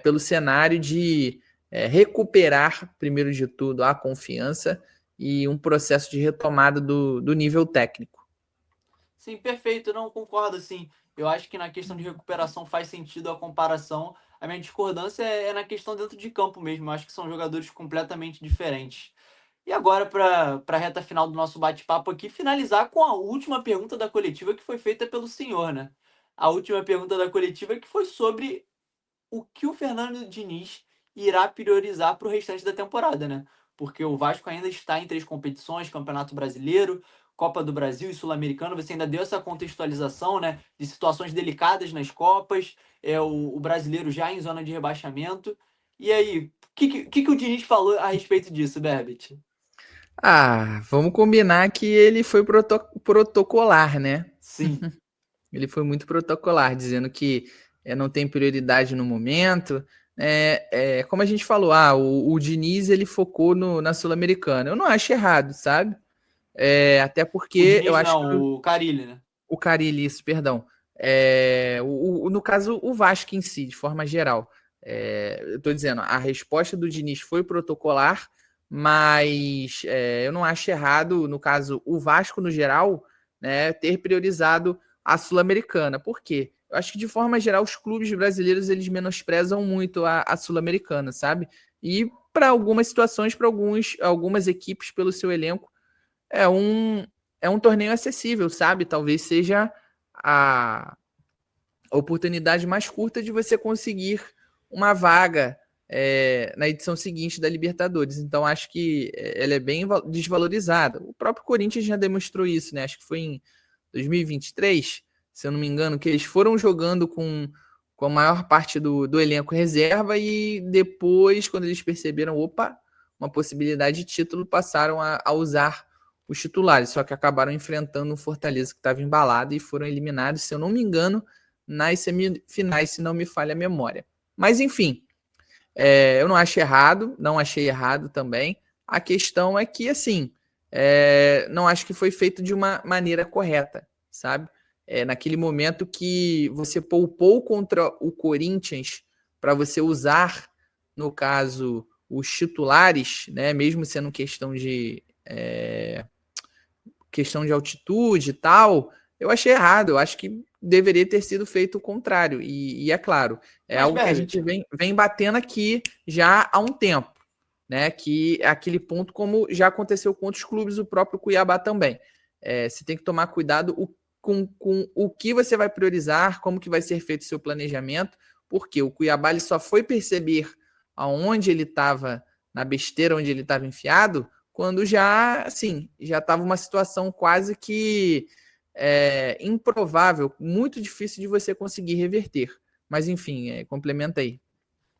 [SPEAKER 3] pelo cenário de recuperar, primeiro de tudo, a confiança e um processo de retomada do nível técnico.
[SPEAKER 2] Sim, perfeito. Não concordo, assim. Eu acho que na questão de recuperação faz sentido a comparação. A minha discordância é na questão dentro de campo mesmo. Eu acho que são jogadores completamente diferentes. E agora, para a reta final do nosso bate-papo aqui, finalizar com a última pergunta da coletiva que foi feita pelo senhor, né? A última pergunta da coletiva que foi sobre o que o Fernando Diniz irá priorizar para o restante da temporada, né? Porque o Vasco ainda está em 3 competições, Campeonato Brasileiro, Copa do Brasil e Sul-Americano. Você ainda deu essa contextualização, né? De situações delicadas nas Copas, o brasileiro já em zona de rebaixamento. E aí, o que o Diniz falou a respeito disso, Berbit?
[SPEAKER 3] Vamos combinar que ele foi protocolar, né?
[SPEAKER 2] Sim.
[SPEAKER 3] Ele foi muito protocolar, dizendo que não tem prioridade no momento. Como a gente falou, o Diniz ele focou na Sul-Americana. Eu não acho errado, sabe? Até
[SPEAKER 2] O
[SPEAKER 3] porque eu
[SPEAKER 2] Diniz
[SPEAKER 3] acho
[SPEAKER 2] não,
[SPEAKER 3] que
[SPEAKER 2] o Carille, né?
[SPEAKER 3] o Carille, isso, perdão. No caso, o Vasco em si, de forma geral. Eu tô dizendo, a resposta do Diniz foi protocolar, mas eu não acho errado, no caso, o Vasco no geral, né, ter priorizado a Sul-Americana. Por quê? Eu acho que, de forma geral, os clubes brasileiros eles menosprezam muito a Sul-Americana, sabe? E para algumas situações, para algumas equipes, pelo seu elenco, é um, é um torneio acessível, sabe? Talvez seja a oportunidade mais curta de você conseguir uma vaga na edição seguinte da Libertadores. Então, acho que ela é bem desvalorizada. O próprio Corinthians já demonstrou isso, né? Acho que foi em 2023, se eu não me engano, que eles foram jogando com a maior parte do elenco reserva e depois, quando eles perceberam, opa, uma possibilidade de título, passaram a usar os titulares, só que acabaram enfrentando um Fortaleza que estava embalado e foram eliminados, se eu não me engano, nas semifinais, se não me falha a memória. Mas, enfim, eu não acho errado, não achei errado também. A questão é que, assim, não acho que foi feito de uma maneira correta, sabe? Naquele momento que você poupou contra o Corinthians para você usar, no caso, os titulares, né? Mesmo sendo questão de altitude e tal, eu achei errado. Eu acho que deveria ter sido feito o contrário. E é claro, é
[SPEAKER 2] Mas,
[SPEAKER 3] algo que a
[SPEAKER 2] Berbit,
[SPEAKER 3] gente vem batendo aqui já há um tempo, né? Que é aquele ponto, como já aconteceu com outros clubes, o próprio Cuiabá também. Você tem que tomar cuidado com o que você vai priorizar, como que vai ser feito o seu planejamento, porque o Cuiabá ele só foi perceber aonde ele estava, na besteira onde ele estava enfiado, quando já, assim, já estava uma situação quase que improvável, muito difícil de você conseguir reverter. Mas, enfim, complementa aí.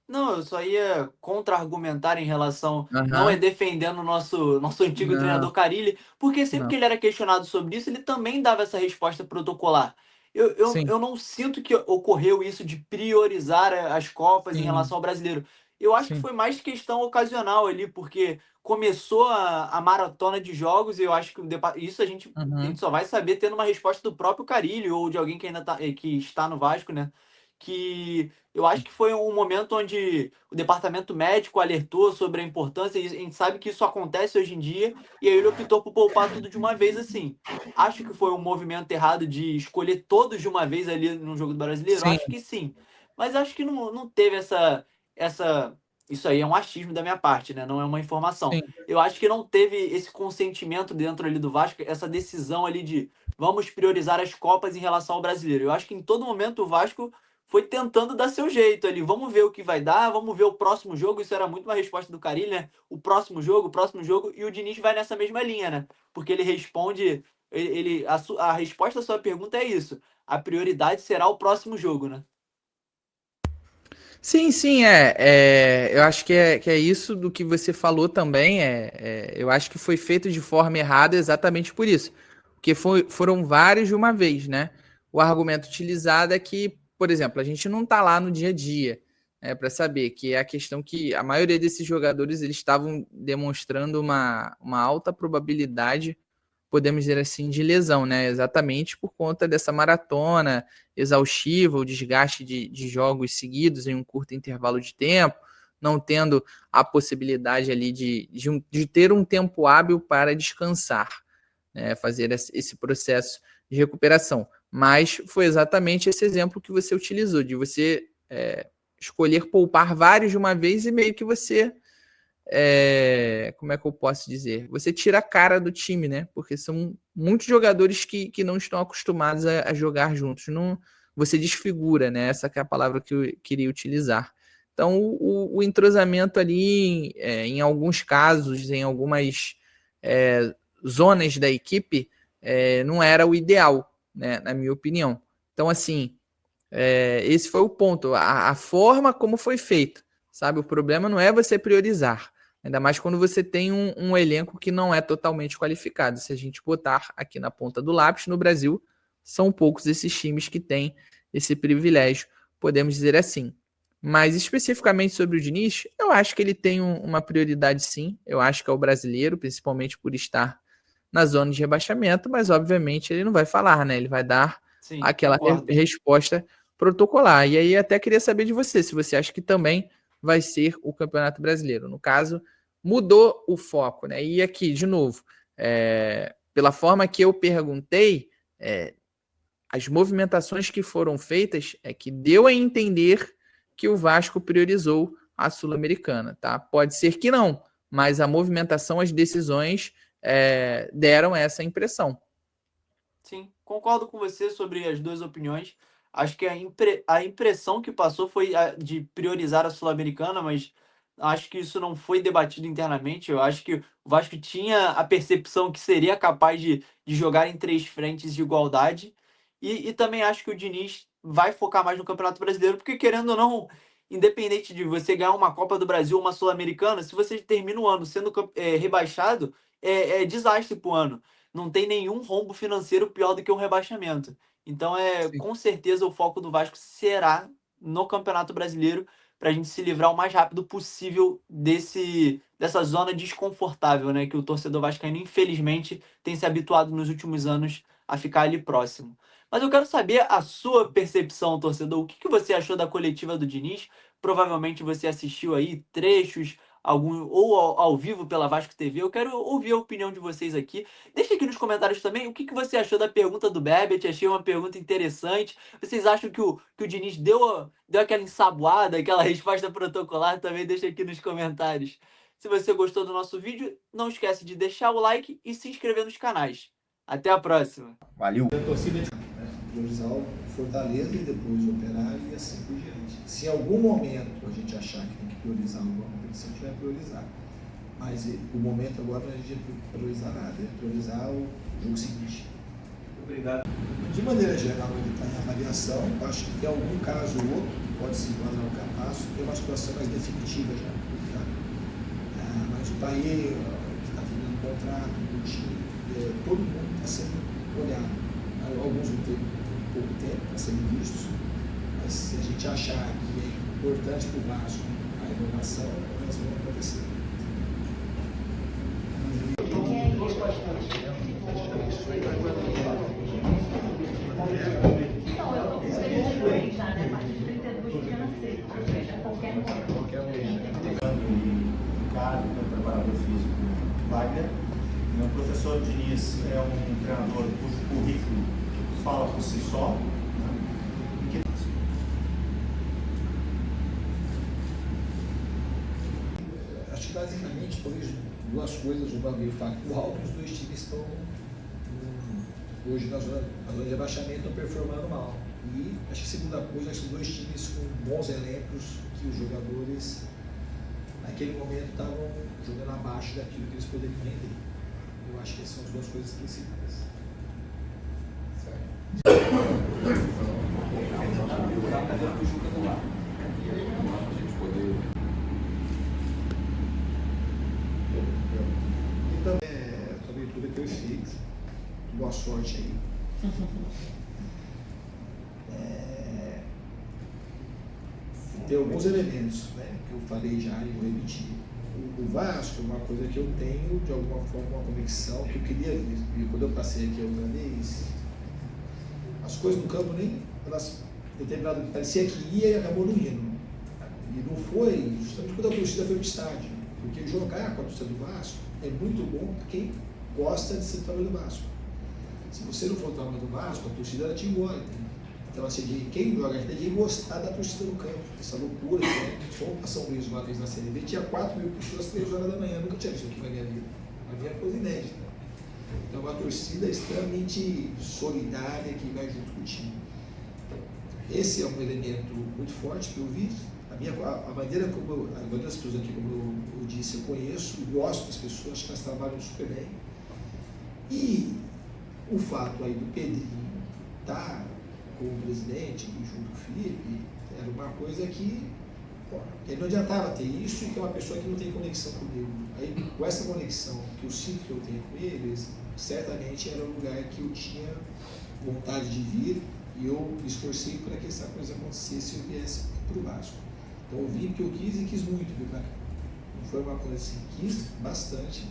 [SPEAKER 2] não, eu só ia contra-argumentar em relação, não é
[SPEAKER 3] Aham.
[SPEAKER 2] defendendo o nosso antigo
[SPEAKER 3] Não,
[SPEAKER 2] treinador Carille, porque sempre que
[SPEAKER 3] não.
[SPEAKER 2] ele era questionado sobre isso, ele também dava essa resposta protocolar. Eu
[SPEAKER 3] Sim,
[SPEAKER 2] não sinto que ocorreu isso de priorizar as Copas em
[SPEAKER 3] sim,
[SPEAKER 2] relação ao brasileiro. Eu acho que
[SPEAKER 3] sim.
[SPEAKER 2] foi mais questão ocasional ali, porque começou a maratona de jogos e eu acho que isso a gente
[SPEAKER 3] Uhum.
[SPEAKER 2] só vai saber tendo uma resposta do próprio Carille ou de alguém que ainda tá, que está no Vasco, né? que eu acho que foi um momento onde o departamento médico alertou sobre a importância, e a gente sabe que isso acontece hoje em dia, e aí ele optou por poupar tudo de uma vez assim. Acho que foi um movimento errado de escolher todos de uma vez ali no jogo do Brasileiro?
[SPEAKER 3] Sim,
[SPEAKER 2] Acho que sim. Mas acho que não teve essa. Isso aí é um achismo da minha parte, né? Não é uma informação.
[SPEAKER 3] sim.
[SPEAKER 2] Eu acho que não teve esse consentimento dentro ali do Vasco, essa decisão ali de vamos priorizar as Copas em relação ao Brasileiro. Eu acho que em todo momento o Vasco foi tentando dar seu jeito ali. Vamos ver o que vai dar, vamos ver o próximo jogo. Isso era muito uma resposta do Carille, né? O próximo jogo. E o Diniz vai nessa mesma linha, né? Porque ele responde. A resposta à sua pergunta é isso. A prioridade será o próximo jogo, né?
[SPEAKER 3] Sim, sim, eu acho que é isso do que você falou também. Eu acho que foi feito de forma errada exatamente por isso. Porque foram vários de uma vez, né? O argumento utilizado é que, por exemplo, a gente não tá lá no dia a dia, para saber que é a questão que a maioria desses jogadores eles estavam demonstrando uma alta probabilidade, podemos dizer assim, de lesão, né? Exatamente por conta dessa maratona exaustiva, o desgaste de jogos seguidos em um curto intervalo de tempo, não tendo a possibilidade ali de ter um tempo hábil para descansar, né? Fazer esse processo de recuperação. Mas foi exatamente esse exemplo que você utilizou, de você escolher poupar vários de uma vez e meio que você como é que eu posso dizer? Você tira a cara do time, né? Porque são muitos jogadores que não estão acostumados a jogar juntos. Não, você desfigura, né? Essa que é a palavra que eu queria utilizar. Então, o entrosamento ali, em alguns casos, em algumas zonas da equipe, não era o ideal, né? Na minha opinião. Então, assim, esse foi o ponto. A forma como foi feito, sabe? O problema não é você priorizar. Ainda mais quando você tem um elenco que não é totalmente qualificado. Se a gente botar aqui na ponta do lápis, no Brasil, são poucos esses times que têm esse privilégio, podemos dizer assim. Mas especificamente sobre o Diniz, eu acho que ele tem uma prioridade sim. Eu acho que é o brasileiro, principalmente por estar na zona de rebaixamento, mas obviamente ele não vai falar, né? Ele vai dar
[SPEAKER 2] Sim,
[SPEAKER 3] aquela
[SPEAKER 2] concordo.
[SPEAKER 3] resposta protocolar. E aí até queria saber de você, se você acha que também vai ser o Campeonato Brasileiro. No caso, mudou o foco, né? E aqui, de novo, pela forma que eu perguntei, as movimentações que foram feitas é que deu a entender que o Vasco priorizou a Sul-Americana, tá? Pode ser que não, mas a movimentação, as decisões deram essa impressão.
[SPEAKER 2] Sim, concordo com você sobre as duas opiniões. Acho que a impressão que passou foi a de priorizar a Sul-Americana, mas acho que isso não foi debatido internamente. Eu acho que o Vasco tinha a percepção que seria capaz de jogar em três frentes de igualdade. E também acho que o Diniz vai focar mais no Campeonato Brasileiro, porque querendo ou não, independente de você ganhar uma Copa do Brasil ou uma Sul-Americana, se você termina o ano sendo rebaixado, é desastre pro ano. Não tem nenhum rombo financeiro pior do que um rebaixamento. Então,
[SPEAKER 3] Sim.
[SPEAKER 2] com certeza o foco do Vasco será no Campeonato Brasileiro para a gente se livrar o mais rápido possível dessa zona desconfortável, né? Que o torcedor vascaíno, infelizmente, tem se habituado nos últimos anos a ficar ali próximo. Mas eu quero saber a sua percepção, torcedor. O que você achou da coletiva do Diniz? Provavelmente você assistiu aí trechos, ou ao vivo pela Vasco TV. Eu quero ouvir a opinião de vocês aqui. Deixa aqui nos comentários também o que você achou da pergunta do Berbet. Achei uma pergunta interessante. Vocês acham que o Diniz deu aquela ensaboada, aquela resposta protocolar? Também deixa aqui nos comentários. Se você gostou do nosso vídeo, não esquece de deixar o like e se inscrever nos canais. Até a próxima.
[SPEAKER 1] Valeu.
[SPEAKER 4] Priorizar o Fortaleza e depois o Operário e assim por diante. Se em algum momento a gente achar que tem que priorizar alguma competição, a gente vai priorizar. Mas o momento agora não é de priorizar nada, é priorizar o jogo seguinte. Obrigado. De maneira geral, ele está em avaliação. Acho que tem algum caso ou outro que pode se enquadrar no Capasso, tem uma situação mais definitiva já. Tá? Mas o Bahia, que está terminando o contrato, o time, todo mundo está sendo olhado. Alguns não têm pouco tempo para serem vistos, mas se a gente achar que é importante para o Vasco a inovação, elas vão acontecer.
[SPEAKER 5] Então, eu estou com 6 já, né?
[SPEAKER 4] si só. Né? Acho que basicamente, talvez duas coisas, uma meio factual, que os dois times estão hoje na zona de rebaixamento, estão performando mal. E acho que a segunda coisa, acho que os dois times com bons elencos, que os jogadores naquele momento estavam jogando abaixo daquilo que eles poderiam render. Eu acho que essas são as duas coisas principais. Então, também tudo é perfeito. Boa sorte aí. Tem alguns elementos, né, que eu falei já e vou repetir. O Vasco é uma coisa que eu tenho, de alguma forma, uma conexão que eu queria ver. E quando eu passei aqui a outra vez, as coisas no campo nem, elas, determinado, parecia que ia e acabou não indo. E não foi justamente quando a torcida foi para o estádio. Porque jogar com a torcida do Vasco é muito bom para quem gosta de ser do tamanho do Vasco. Se você não for do tamanho do Vasco, a torcida ela te engole. Então, assim, quem joga tem que gostar da torcida no campo. Essa loucura, né? Fomos para São Luís uma vez na Série B, tinha 4.000 pessoas às 3 horas da manhã. Nunca tinha visto aqui na minha vida. Havia coisa inédita. Então, uma torcida extremamente solidária que vai junto com o time. Esse é um elemento muito forte que eu vi. A maneira como a maioria das pessoas aqui, como eu disse, eu conheço, gosto das pessoas, acho que elas trabalham super bem. E o fato aí do Pedrinho estar com o presidente e junto com o Felipe era uma coisa que ele não adiantava ter isso e que é uma pessoa que não tem conexão comigo. Aí, com essa conexão que eu sinto que eu tenho com eles, certamente era um lugar que eu tinha vontade de vir e eu me esforcei para que essa coisa acontecesse e eu viesse para o Vasco. Então eu vim porque eu quis e quis muito vir para cá. Não foi uma coisa assim, quis bastante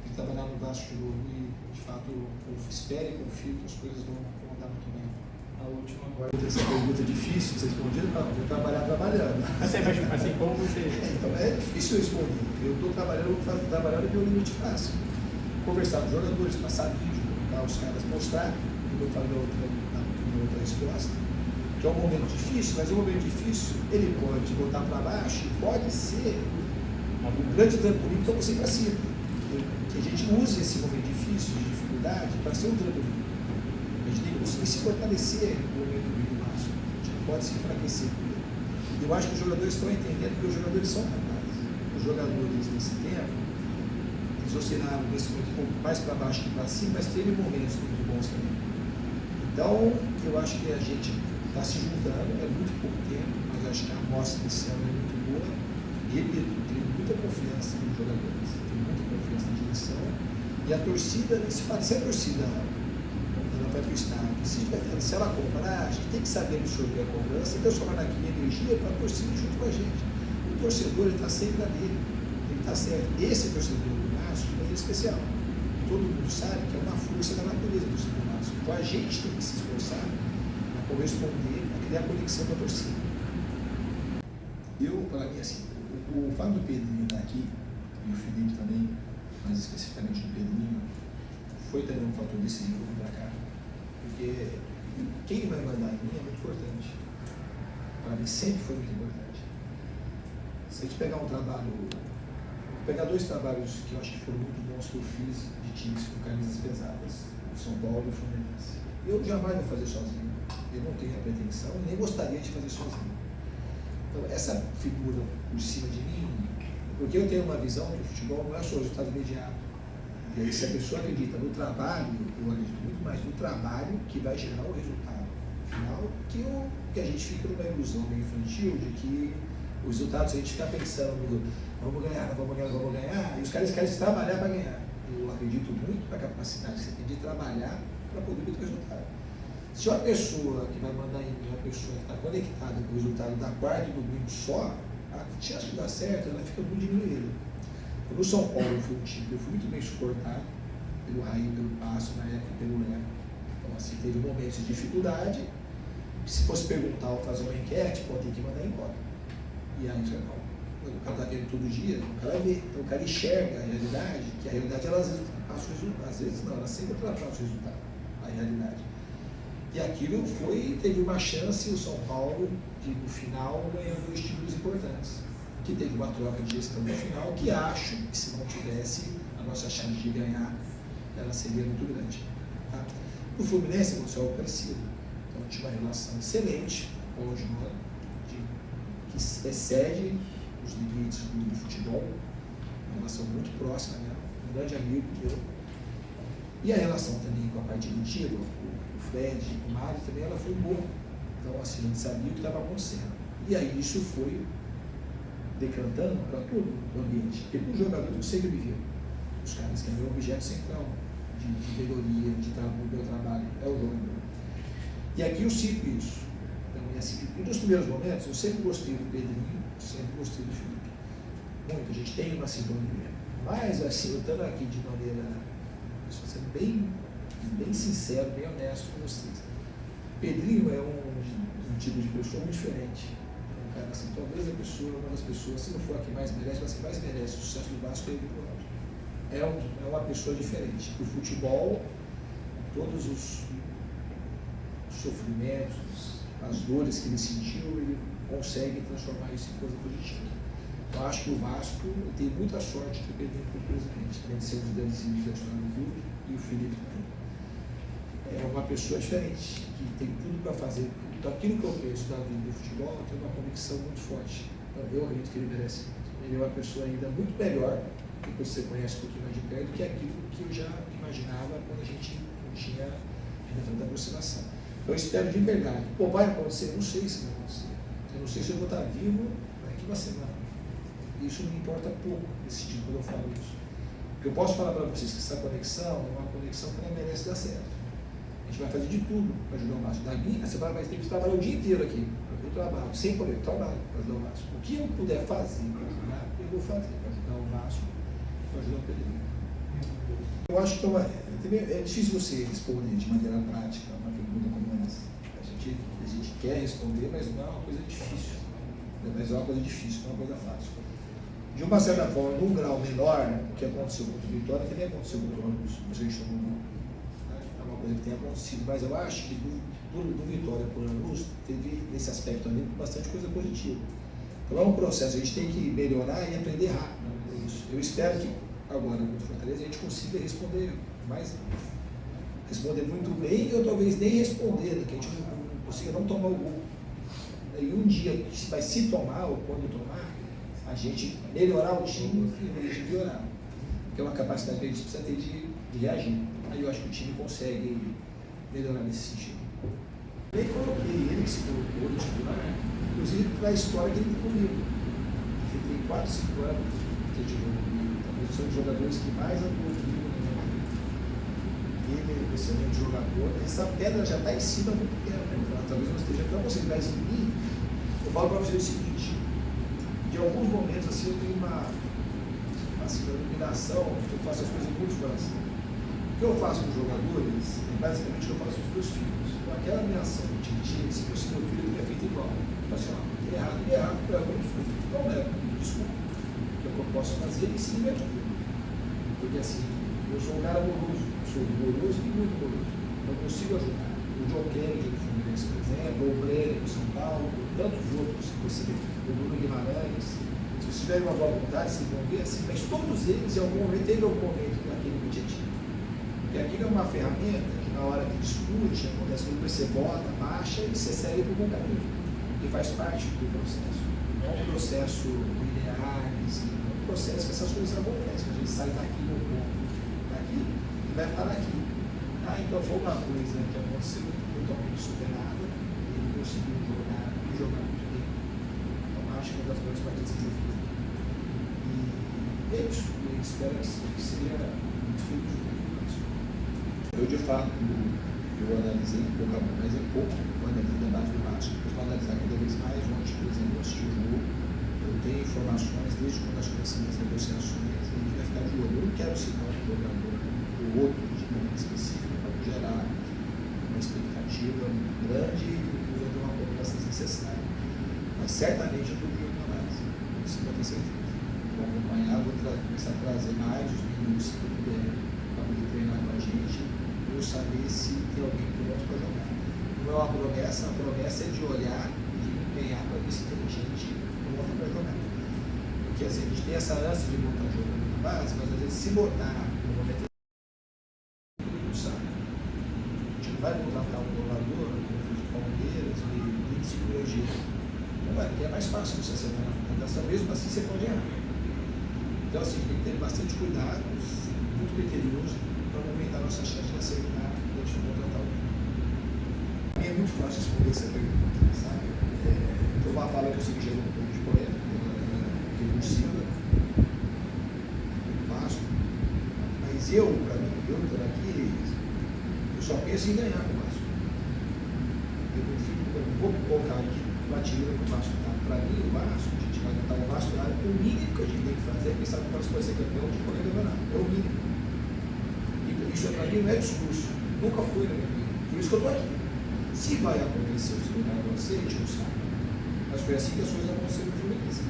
[SPEAKER 4] vir trabalhar no Vasco de novo e de fato eu espero e confio que as coisas vão andar muito bem.
[SPEAKER 5] A última agora.
[SPEAKER 4] Essa pergunta difícil, vocês responderam, vou trabalhar trabalhando.
[SPEAKER 5] Assim como você.
[SPEAKER 4] Então é difícil eu responder. Eu estou trabalhando, vou trabalhando no meu limite máximo. Conversar com os jogadores, passar vídeo, colocar os caras, mostrar, como eu falei na outra resposta, que é um momento difícil, mas é um momento difícil, ele pode voltar para baixo e pode ser um grande trampolim para você ir para cima. Que a gente use esse momento difícil, de dificuldade, para ser um trampolim. A gente tem que conseguir se fortalecer no momento do máximo. A gente não pode se enfraquecer com ele. Eu acho que os jogadores estão entendendo que os jogadores são capazes. Os jogadores nesse tempo, eles oscilaram nesse momento um pouco mais para baixo que para cima, mas teve momentos muito bons também. Então, eu acho que a gente está se juntando, é muito pouco tempo, mas acho que a amostra desse ano é muito boa. E repito, tenho muita confiança nos jogadores, tenho muita confiança na direção. E a torcida, se a torcida vai para o estádio, se ela comprar, a gente tem que saber absorver a cobrança e transformar naquela energia para a torcida junto com a gente. O torcedor está sempre na dele, ele está certo. Esse torcedor do Vasco é especial. Todo mundo sabe que é uma força da natureza do torcedor do Vasco. Então a gente tem que se esforçar para corresponder, a criar conexão com a torcida. Eu, para mim, assim, o fato do Pedrinho estar aqui, e o Felipe também, mais especificamente do Pedrinho, foi também um fator decisivo para cá. Porque quem vai mandar em mim é muito importante. Para mim sempre foi muito importante. Se a gente pegar pegar dois trabalhos que eu acho que foram muito bons que eu fiz de times com camisas pesadas, o São Paulo e o Fluminense. Eu jamais vou fazer sozinho. Eu não tenho a pretensão e nem gostaria de fazer sozinho. Então essa figura por cima de mim, porque eu tenho uma visão que o futebol não é só o resultado imediato. E aí, se a pessoa acredita no trabalho, eu acredito muito mais no trabalho que vai gerar o resultado final, que a gente fica numa ilusão meio infantil de que os resultados, a gente fica pensando, vamos ganhar, e os caras querem trabalhar para ganhar. Eu acredito muito na capacidade que você tem de trabalhar para poder ter o resultado. Se uma pessoa que vai mandar em mim, uma pessoa que está conectada com o resultado da quarta e domingo só, a chance de dar certo, ela fica muito diminuída. No São Paulo foi um time que eu fui muito bem suportado pelo Raí, pelo Passo, na época pelo Léo. Então, assim, teve momentos de dificuldade. Se fosse perguntar ou fazer uma enquete, pode ter que mandar embora. E aí, não. O cara está vendo todo dia, o cara vê. Então, o cara enxerga a realidade, que a realidade, ela às vezes ultrapassa o resultado. Às vezes não, ela sempre ultrapassa o resultado, a realidade. E aquilo teve uma chance o São Paulo de, no final, ganhar 2 títulos importantes. Que teve uma troca de gestão no final, que acho que se não tivesse, a nossa chance de ganhar, ela seria muito grande. Tá? O Fluminense aconteceu algo parecido. Então tinha uma relação excelente com o Osmar, que excede os limites do futebol, uma relação muito próxima, né? Um grande amigo meu. E a relação também com a parte diretiva, o Fred, o Mário também, ela foi boa. Então, assim, a gente sabia o que estava acontecendo. E aí isso foi decantando para todo o ambiente. Porque para os jogadores eu sempre me viu. Os caras que é meu objeto central de melhoria, do meu trabalho, é o jogador. E aqui eu cito isso. Então, e assim, nos primeiros momentos, eu sempre gostei do Pedrinho, sempre gostei do Felipe. Muito, a gente tem uma sintonia. Mas, assim, eu estando aqui de maneira, sendo bem sincero, bem honesto com vocês. Pedrinho é um tipo de pessoa muito diferente. Um cara assim, talvez a pessoa, uma das pessoas, se não for a que mais merece, mas a que mais merece o sucesso do Vasco é ele, é uma pessoa diferente. O futebol, todos os sofrimentos, as dores que ele sentiu, ele consegue transformar isso em coisa positiva. Eu acho que o Vasco tem muita sorte de perder como presidente, além de ser um dos grandes ídolos da história do clube, e o Felipe também. É uma pessoa diferente, que tem tudo para fazer. Daquilo que eu penso da vida do futebol, eu tenho uma convicção muito forte. Então, eu acredito que ele merece muito. Ele é uma pessoa ainda muito melhor, depois você conhece um pouquinho mais de perto, do que aquilo que eu já imaginava quando a gente não tinha ainda tanta aproximação. Eu espero de verdade. Pô, vai acontecer? Não sei se vai acontecer. Eu não sei se eu vou estar vivo daqui uma semana. Isso me importa pouco nesse sentido quando eu falo isso. Porque eu posso falar para vocês que essa conexão é uma conexão que não merece dar certo. A gente vai fazer de tudo para ajudar o Vasco. Daqui, você vai ter que trabalhar o dia inteiro aqui. Eu trabalho, sem poder, eu trabalho para ajudar o Vasco. O que eu puder fazer para ajudar, eu vou fazer para ajudar o Vasco, para ajudar o Pedrinho. Eu acho que é difícil você responder de maneira prática uma pergunta como essa. A gente quer responder, mas não é uma coisa difícil. Mas é uma coisa difícil, não é uma coisa fácil. De uma certa forma, num grau menor, o que aconteceu com o Vitória também aconteceu com o Ônibus, você chamou é uma coisa que tem acontecido, mas eu acho que do Vitória por Lanús teve, nesse aspecto também, bastante coisa positiva. Então é um processo, a gente tem que melhorar e aprender rápido com isso. Eu espero que agora, com o Fortaleza, a gente consiga responder muito bem, ou talvez nem responder, que a gente não consiga não tomar o gol. E um dia, vai se tomar, ou quando tomar, a gente melhorar o time em vez de piorar. Que é uma capacidade que a gente precisa ter de reagir. Aí eu acho que o time consegue melhorar nesse sentido. Eu coloquei ele que se colocou no titular, inclusive para a história que ele tem comigo. Ele tem 4, 5 anos que ele jogou comigo. Talvez são os jogadores que mais atuam comigo na minha vida. Ele é um excelente jogador. Essa pedra já está em cima há muito tempo. Talvez não esteja tão possibilidade em mim. Eu falo para vocês o seguinte. De alguns momentos assim eu tenho uma iluminação, eu faço as coisas muito fáceis. O que eu faço com os jogadores é basicamente o que eu faço com os meus filhos. Então, aquela minha ação que eu tinha, se fosse meu filho, ele teria feito igual. Eu assim, ó, errado, eu não fui. Então, desculpa. O que eu posso fazer é seguir meu filho. Porque assim, eu sou um cara amoroso, sou rigoroso e muito amoroso. Então, eu consigo ajudar. O John Kennedy do Fluminense, por exemplo, ou o Brenner do São Paulo, tantos outros, você vê, o Bruno Guimarães. Se vocês tiverem uma boa vontade, vocês vão ver assim, mas todos eles, em algum momento, teve algum momento naquele objetivo. Porque aquilo é uma ferramenta que, na hora que discute, acontece quando você bota, baixa e você segue para o bom caminho. E faz parte do processo. Não é um processo linear, assim, é um processo que essas coisas acontecem. A gente sai daqui no ponto, daqui e vai estar aqui. Então foi uma coisa que aconteceu totalmente superada, ele conseguiu jogar e jogar muito bem. Então acho que é uma das melhores partidas que eu fiz. E é isso, eu espero que seria muito feliz com isso. Eu de fato, eu analisei um pouco, mas é pouco, eu analisei da base do Vasco, depois vou analisar cada vez mais onde, por exemplo, eu assisti o jogo, eu tenho informações desde quando nós começamos as negociações, e a gente vai ficar de olho. Eu não quero citar um jogador ou outro de nome específico, gerar uma expectativa grande e inclusive uma colocação desnecessária. Mas certamente eu estou de olho na análise, isso pode ter certeza. Vou acompanhar, vou começar a trazer mais os meninos que eu puder para poder treinar com a gente, ou saber se tem alguém pronto para jogar. não é uma promessa, a promessa é de olhar e de empenhar para ver se tem gente pronta para jogar. Porque assim, a gente tem essa ânsia de botar jogo na base, mas às vezes se botar no momento todo mundo sabe. A gente não vai contratar um jogador, como de Palmeiras, e psicologia. Não vai, porque é mais fácil você acertar na contratação, mesmo assim você pode errar. Então assim, tem que ter bastante cuidado, muito criterioso, para aumentar a nossa chance de acertar e de contratar alguém. Para mim é muito fácil responder essa pergunta, sabe? Então uma fala que eu sei que gerou um pouco de polêmica, repulsiva, Vasco, mas eu, para mim, eu estou aqui, eu só penso em ganhar com o Vasco. Eu não vou colocar aqui uma tira com o Vasco. Tá? Para mim, o Vasco, a gente vai botar o Vasco lá, o mínimo que a gente tem que fazer é pensar que o Vasco pode ser campeão de qualquer campeonato. É o mínimo. E isso para mim não é discurso. Nunca foi na minha vida. Por isso que eu estou aqui. Se vai acontecer, se não vai acontecer, a gente não sabe. Mas foi assim que as coisas aconteceram no Fluminense.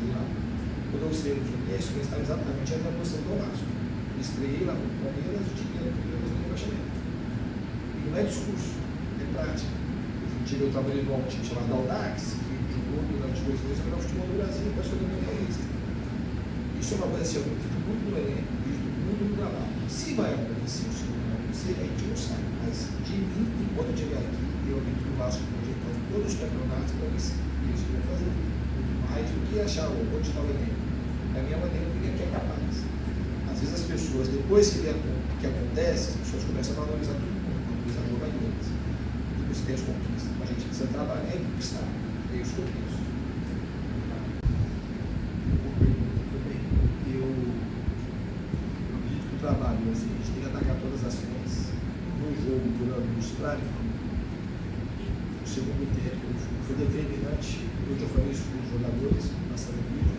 [SPEAKER 4] Quando eu estreiei no Fluminense, eu estava exatamente na posição do Vasco. Eu estreiei lá no Palmeiras, eu tinha no Palmeiras no rebaixamento. E não é discurso, é prática. Eu trabalhei num time chamado Audax, que jogou durante 2 meses para o futebol do Brasil e passou no meu país. Isso é uma coisa assim, eu acredito muito no elenco, acredito muito no trabalho. Se vai acontecer, se não vai acontecer, a gente não sabe. Mas de mim, enquanto eu estiver aqui, eu acredito que o Vasco projetando todos os campeonatos para eles vão fazer muito mais do que achar onde está o elenco. Da minha maneira, eu diria que é capaz. Às vezes as pessoas, depois que acontece, as pessoas começam a valorizar tudo, valorizar jogadores, depois tem as conquistas. A gente precisa trabalhar e conquistar. É isso que eu penso. Eu acredito que o trabalho, assim, a gente tem que atacar todas as frentes. No jogo, durante o estrago, o segundo tempo foi determinante. Hoje eu falei isso com os jogadores, passando o vídeo.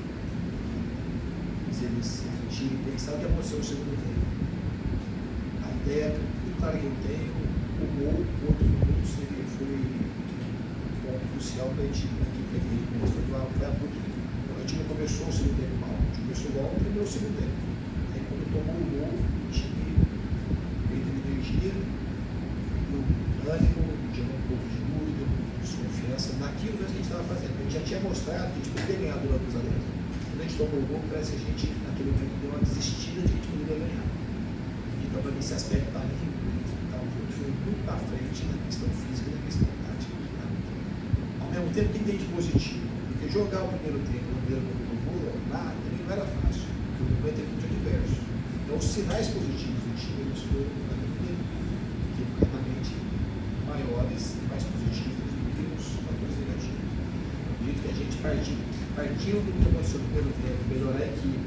[SPEAKER 4] Eles refletirem e pensar o que aconteceu no segundo tempo. A ideia, tudo claro que eu tenho, o gol, o outro minuto, foi crucial para a gente foi a pouco. A gente não começou o segundo tempo mal, a gente começou igual o primeiro segundo tempo. Aí quando tomou o gol, o time veio de energia, deu ânimo, gerou um pouco de dúvida, um pouco de desconfiança naquilo mesmo que a gente estava fazendo. A gente já tinha mostrado que a gente poderia ganhar durante os adentros. Quando a gente tomou o gol, parece que a gente naquele momento deu uma desistida de que a gente poderia ganhar. Então, para mim, esse aspecto para mim foi muito para frente na questão física e na questão tática. Ao mesmo tempo, que tem de positivo? Porque jogar o primeiro tempo, o primeiro gol lá, também não era fácil, porque o momento é muito adverso. Então, os sinais positivos do time, eles foram, equivocadamente, maiores e mais positivos do que os fatores negativos. Acredito que a gente partiu do que aconteceu no primeiro tempo, melhorar a equipe,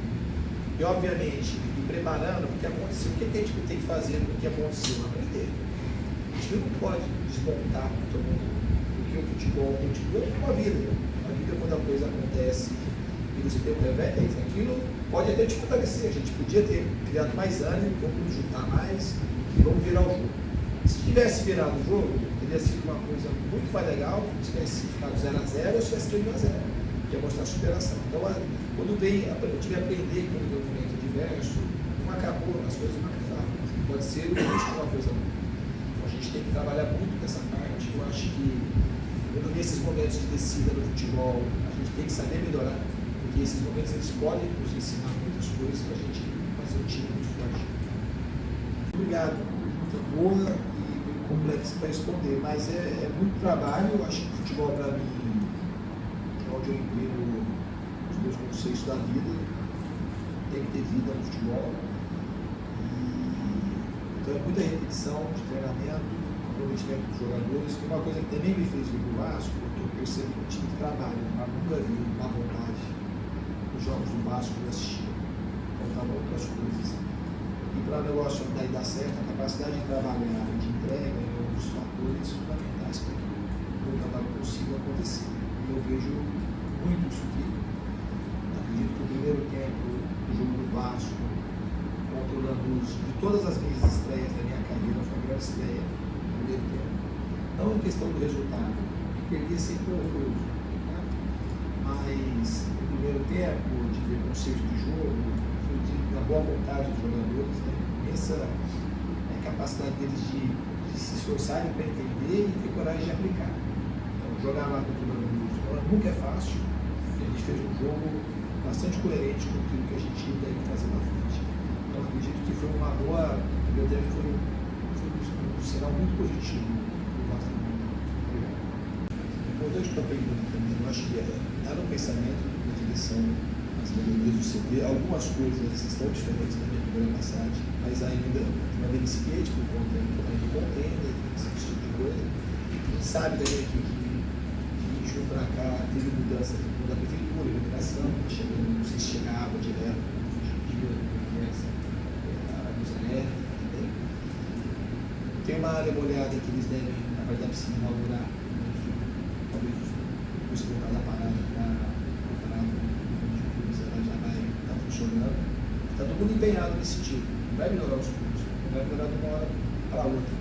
[SPEAKER 4] e obviamente, e preparando, porque aconteceu, o que a gente tem que fazer no que aconteceu? Aprender. A gente não pode desmontar todo mundo, porque o futebol continua com a vida. A vida, quando a coisa acontece e você tem um revés, aquilo pode até te fortalecer. A gente podia ter criado mais ânimo, vamos juntar mais e vamos virar o jogo. Se tivesse virado o jogo, teria sido uma coisa muito mais legal se tivesse ficado 0-0 ou se tivesse terminado 0, que é mostrar superação. Então, quando eu tive a aprender com o momento adverso, não acabou, as coisas não acabaram. Pode ser o início de uma coisa boa. A gente tem que trabalhar muito nessa parte. Eu acho que nesses momentos de descida no futebol, a gente tem que saber melhorar, porque esses momentos eles podem nos ensinar muitas coisas para a gente fazer um time muito forte. Obrigado, muito boa e complexa para responder, mas é muito trabalho. Eu acho que o futebol, para mim, é onde eu imprimo os meus conceitos da vida, tem que ter vida no futebol. Então é muita repetição de treinamento, comprometimento dos jogadores. E uma coisa que também me fez vir para o Vasco, porque eu percebo que o time que trabalha, mas nunca vi má vontade nos jogos do Vasco que eu assistia. Faltavam outras coisas. E para o negócio daí dar certo, a capacidade de trabalhar, de entrega e outros fatores fundamentais para que o trabalho consiga acontecer. E eu vejo muito isso aqui. Acredito que o primeiro tempo do jogo do Vasco, controlando de todas as minhas estreias da minha carreira, foi a melhor estreia no primeiro tempo. Não em questão do resultado, que perder sempre é horroroso, tá? Mas no primeiro tempo, de ver conceito de jogo, da boa vontade dos jogadores, né? Essa é a capacidade deles de se esforçarem para entender e ter coragem de aplicar. Então, jogar lá contra o Bragantino nunca é fácil. A gente fez um jogo bastante coerente com aquilo que a gente deve fazer na frente. Então, acredito que foi uma boa. O meu tempo foi um sinal muito positivo do nosso trabalho. Obrigado. Importante para a pergunta também, eu acho que dar um pensamento na direção das melhorias do CV. Algumas coisas estão diferentes da minha primeira passagem, mas ainda de maneira incipiente por conta do contender, esse tipo de coisa. A gente sabe também que de 21 para cá teve mudança da prefeitura, iluminação, chegando, não sei se chega água direto, a luz elétrica também. Tem uma área molhada que eles devem, na parte da piscina, inaugurar, talvez depois que voltar da parada para a parada ela já vai estar funcionando. Está todo mundo empenhado nesse sentido. Vai melhorar os cursos, vai melhorar de uma hora para outra.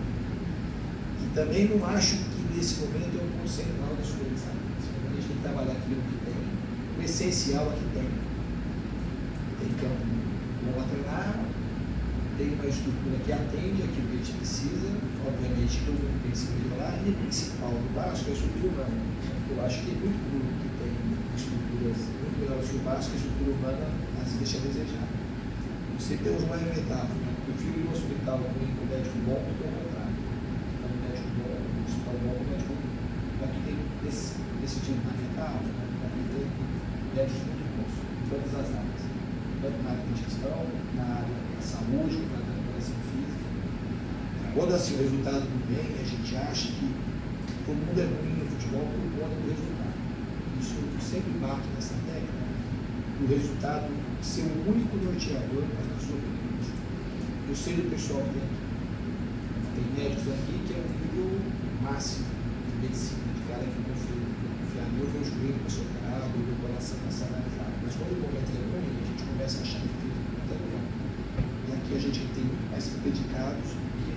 [SPEAKER 4] E também não acho que nesse momento é um ponto central das coisas, sabe? Nesse momento a gente tem que trabalhar aquilo que tem. O essencial é que tem. Tem campo bom a treinar, tem uma estrutura que atende aquilo que a gente precisa. Obviamente todo mundo tem que se melhorar. E o principal do Vasco é a estrutura humana. Eu acho que tem muito clube que tem estruturas muito melhores que o Vasco, a estrutura humana às vezes deixa a desejar. Você Deus não é metáfora. Eu prefiro ir no hospital com um médico bom do que o contrário. Então, um médico bom, um hospital bom, um médico bom. Aqui tem esse tipo de metáfora, aqui tem médicos muito bons, em todas as áreas. Tanto na área de gestão, na área da saúde, na área da educação física. Quando assim, o resultado não vem, a gente acha que todo mundo é ruim no futebol por conta do resultado. Isso sempre bate nessa técnica, o resultado ser o único norteador para a sua vida. Eu sei do pessoal que tem médicos aqui que é um nível máximo de medicina, de cara que confia no meu joelho para ser operado, o meu coração para ser analisado. Mas quando o momento é ruim, a gente começa a achar que tem muita lugar. E aqui a gente tem mais dedicados que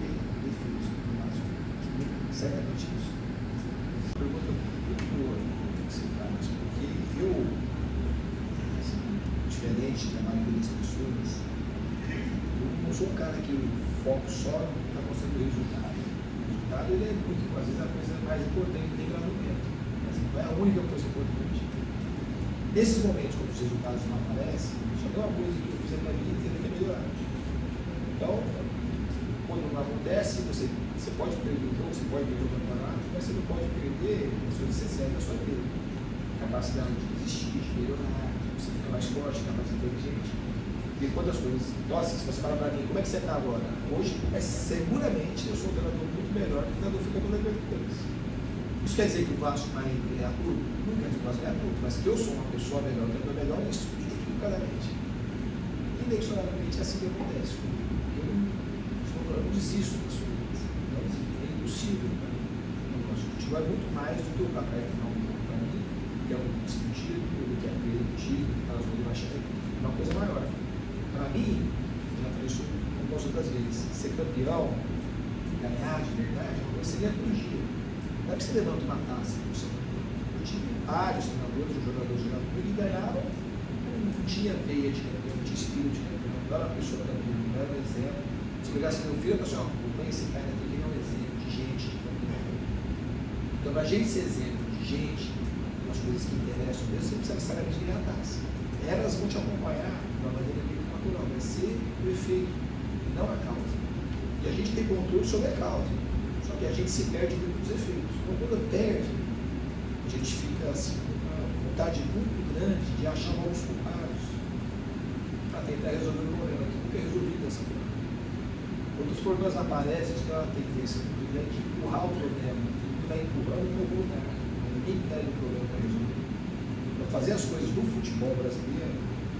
[SPEAKER 4] defeitos no máximo. Certamente isso. Pergunta muito boa que você faz, porque eu, assim, diferente da maioria das pessoas, eu não sou um cara que foco só na construção do resultado. O resultado ele é muito, às vezes, a coisa mais importante que tem para o momento. Mas não é a única coisa importante. Nesses momentos, quando os resultados não aparecem, só tem uma coisa que eu fiz na minha vida que é melhorar. Então, quando não acontece, você pode perder o jogo, você pode perder o campeonato, mas você não pode perder as coisas essenciais da sua vida. Capacidade de desistir, de melhorar, de você ficar mais forte, ficar mais inteligente. Porque quando as coisas. Nossa, se você falar para mim, como é que você está agora? Hoje, seguramente eu sou um treinador muito melhor que o treinador fica com a Libertadores. Isso quer dizer que o Vasco vai ganhar tudo? Não quer dizer que o Vasco ganhar tudo, mas que eu sou uma pessoa melhor, um treinador melhor, isso equivocadamente. Inexoravelmente é assim que acontece. Eu não desisto das coisas. É impossível. O futebol é muito mais do que o papel final para mim, que é o discutido, do que é permitido, que as coisas vai chegar. É uma coisa maior. Para mim, já falei isso algumas outras vezes, ser campeão, ganhar de verdade, é uma coisa seria todo dia. Não é que você levanta uma taça. Eu tive vários treinadores, jogadores jogaram comigo e ganharam. Não tinha veia de campeão, não tinha espírito de campeão, não era uma pessoa campeão, não era um exemplo. Se pegasse meu filho, eu falei assim, ó, põe esse cara aqui que é um exemplo de gente de campeão. Então, para a gente ser exemplo de gente, as coisas que interessam mesmo, você precisa necessariamente ganhar a taça. Elas vão te acompanhar de uma maneira meio natural, vai ser o efeito, não a causa. E a gente tem controle sobre a causa, só que a gente se perde muito nos efeitos. Então, quando perde, a gente fica assim, com uma vontade muito grande de achar novos culpados para tentar resolver o problema que nunca é resolvido dessa forma. Quando os problemas aparecem, a gente tem uma tendência muito grande de empurrar o problema, de está empurrando para algum lugar. Ninguém está indo o problema para resolver. Para fazer as coisas no futebol brasileiro,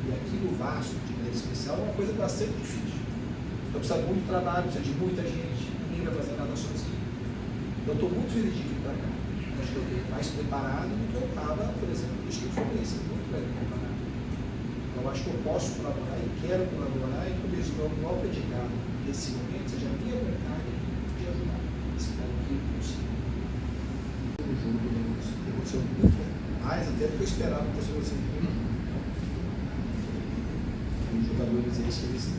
[SPEAKER 4] e aqui no Vasco, de maneira especial, é uma coisa bastante difícil. Então precisa de muito trabalho, precisa de muita gente, ninguém vai fazer nada sozinho. Eu estou muito feliz de vir para cá. Acho que eu estou mais preparado do que eu estava, por exemplo, no Chico Fluminense, muito bem preparado. Então acho que eu posso colaborar e quero colaborar, e por isso meu maior predicado nesse momento seja a minha vontade de ajudar esse cara que eu consigo. O jogo aconteceu muito mais até do que eu esperava que fosse assim. Os jogadores, eles,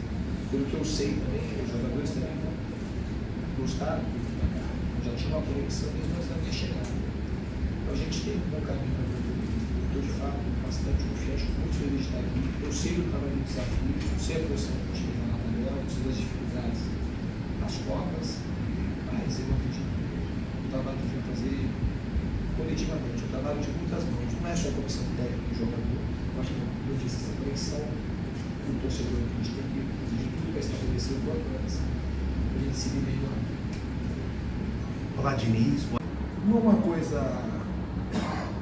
[SPEAKER 4] pelo que eu sei também, os jogadores também gostaram muito da cara. tinha uma conexão desde antes da minha chegada. Então a gente tem um bom caminho para evoluir. Estou de fato bastante confiante, muito feliz de estar aqui. Eu sei do tamanho do desafio, eu sei a posição que a gente tem na tabela, eu sei das dificuldades das Copas, mas eu acredito no trabalho que a gente vai fazer coletivamente, o trabalho de muitas mãos. Não é só a comissão técnica e jogador. Eu acho que eu disse, essa conexão com o torcedor que a gente tem que exigir tudo para estabelecer o quanto antes, para a gente seguir melhor.
[SPEAKER 6] Olá, Diniz.
[SPEAKER 4] Não é uma coisa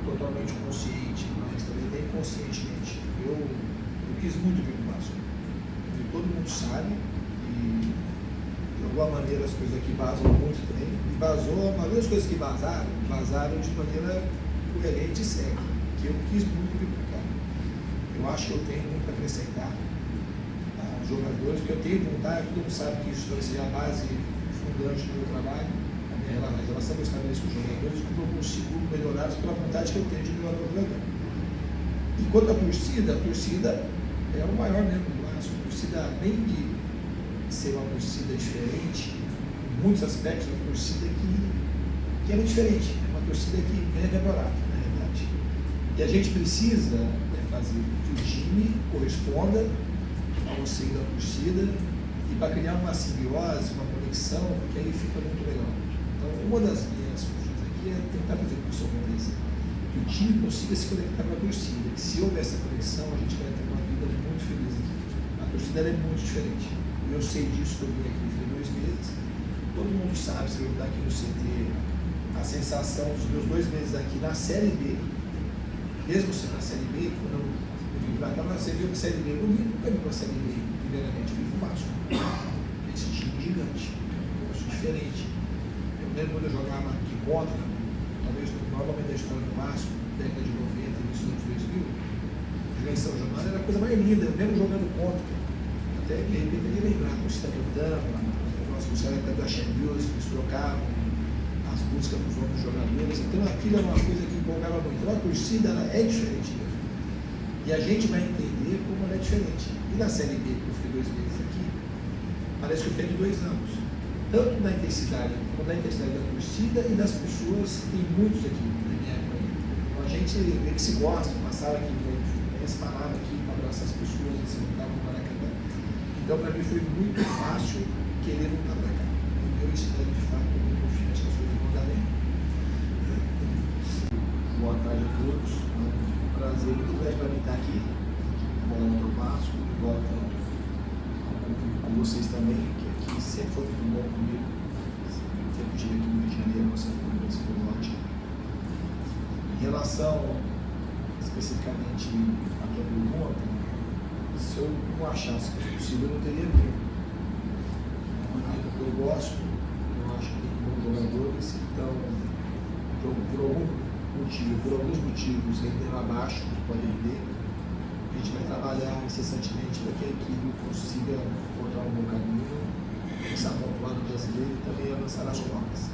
[SPEAKER 4] totalmente consciente, mas também bem conscientemente. Eu quis muito vir no Vasco. E todo mundo sabe, e de alguma maneira as coisas aqui vazam muito bem. E vazou, a maioria das coisas que vazaram de maneira coerente e certa. Que eu quis muito vir para cá. Eu acho que eu tenho muito a acrescentar aos jogadores, porque eu tenho vontade, todo mundo sabe que isso vai ser a base fundante do meu trabalho. A relação que eu estabeleço com os jogadores, como eu consigo melhorar pela vontade que eu tenho de melhorar o jogador. Enquanto a torcida é o maior membro do Vasco. A torcida, além de ser uma torcida diferente, em muitos aspectos, é uma torcida que é muito diferente. É uma torcida que vem melhorar, na realidade. E a gente precisa fazer que o time corresponda ao anseio da torcida e para criar uma simbiose, uma conexão, que aí fica muito legal. Então, uma das minhas funções aqui é tentar fazer com que isso aconteça. Que o time consiga se conectar com a torcida. Que se houver essa conexão, a gente vai ter uma vida muito feliz aqui. A torcida é muito diferente. E eu sei disso, que eu vim aqui tem 2 meses. Todo mundo sabe, se eu estar aqui no CT, a sensação dos meus 2 meses aqui na Série B, mesmo sendo na Série B, quando eu vim para cá, você viu a Série B, eu nunca vi para a Série B, primeiramente, eu vim para o Vasco. Esse time gigante, um negócio diferente. Eu lembro quando eu jogava aqui contra, talvez no maior momento da história do Vasco, década de 90, início dos anos 2000, jogar em São Januário era a coisa mais linda, mesmo jogando contra. Até de repente eu lembrar, a torcida cantando, nós buscávamos até da Axé Music, eles trocavam as músicas dos outros jogadores, então aquilo era uma coisa que empolgava muito. Então a torcida ela é diferente mesmo. E a gente vai entender como ela é diferente. E na Série B, que eu fiquei 2 meses aqui, parece que eu tenho 2 anos. Tanto na intensidade, como na intensidade da torcida e das pessoas, tem muitos aqui na minha época. Então a gente vê que se gosta, passava aqui, eles paravam aqui para abraçar as pessoas, eles se voltavam no Maracanã. Então para mim foi muito fácil querer voltar para cá. Eu espero de fato, muito confiante que as coisas vão dar bem. Boa tarde a todos. É um prazer muito grande para mim estar aqui. Volta ao Vasco, volta com vocês também, que aqui sempre foi muito bom comigo. Sempre estive aqui no Rio de Janeiro, você foi ótimo. Em relação especificamente à tua pergunta, se eu não achasse que é possível, eu não teria vindo. Eu gosto, eu acho que tem bons jogadores, então, por algum motivo, por alguns motivos, rendendo abaixo, podem ver, a gente vai trabalhar incessantemente para que a equipe consiga encontrar um bom caminho, começar a pontuar no brasileiro e também avançar nas Copas.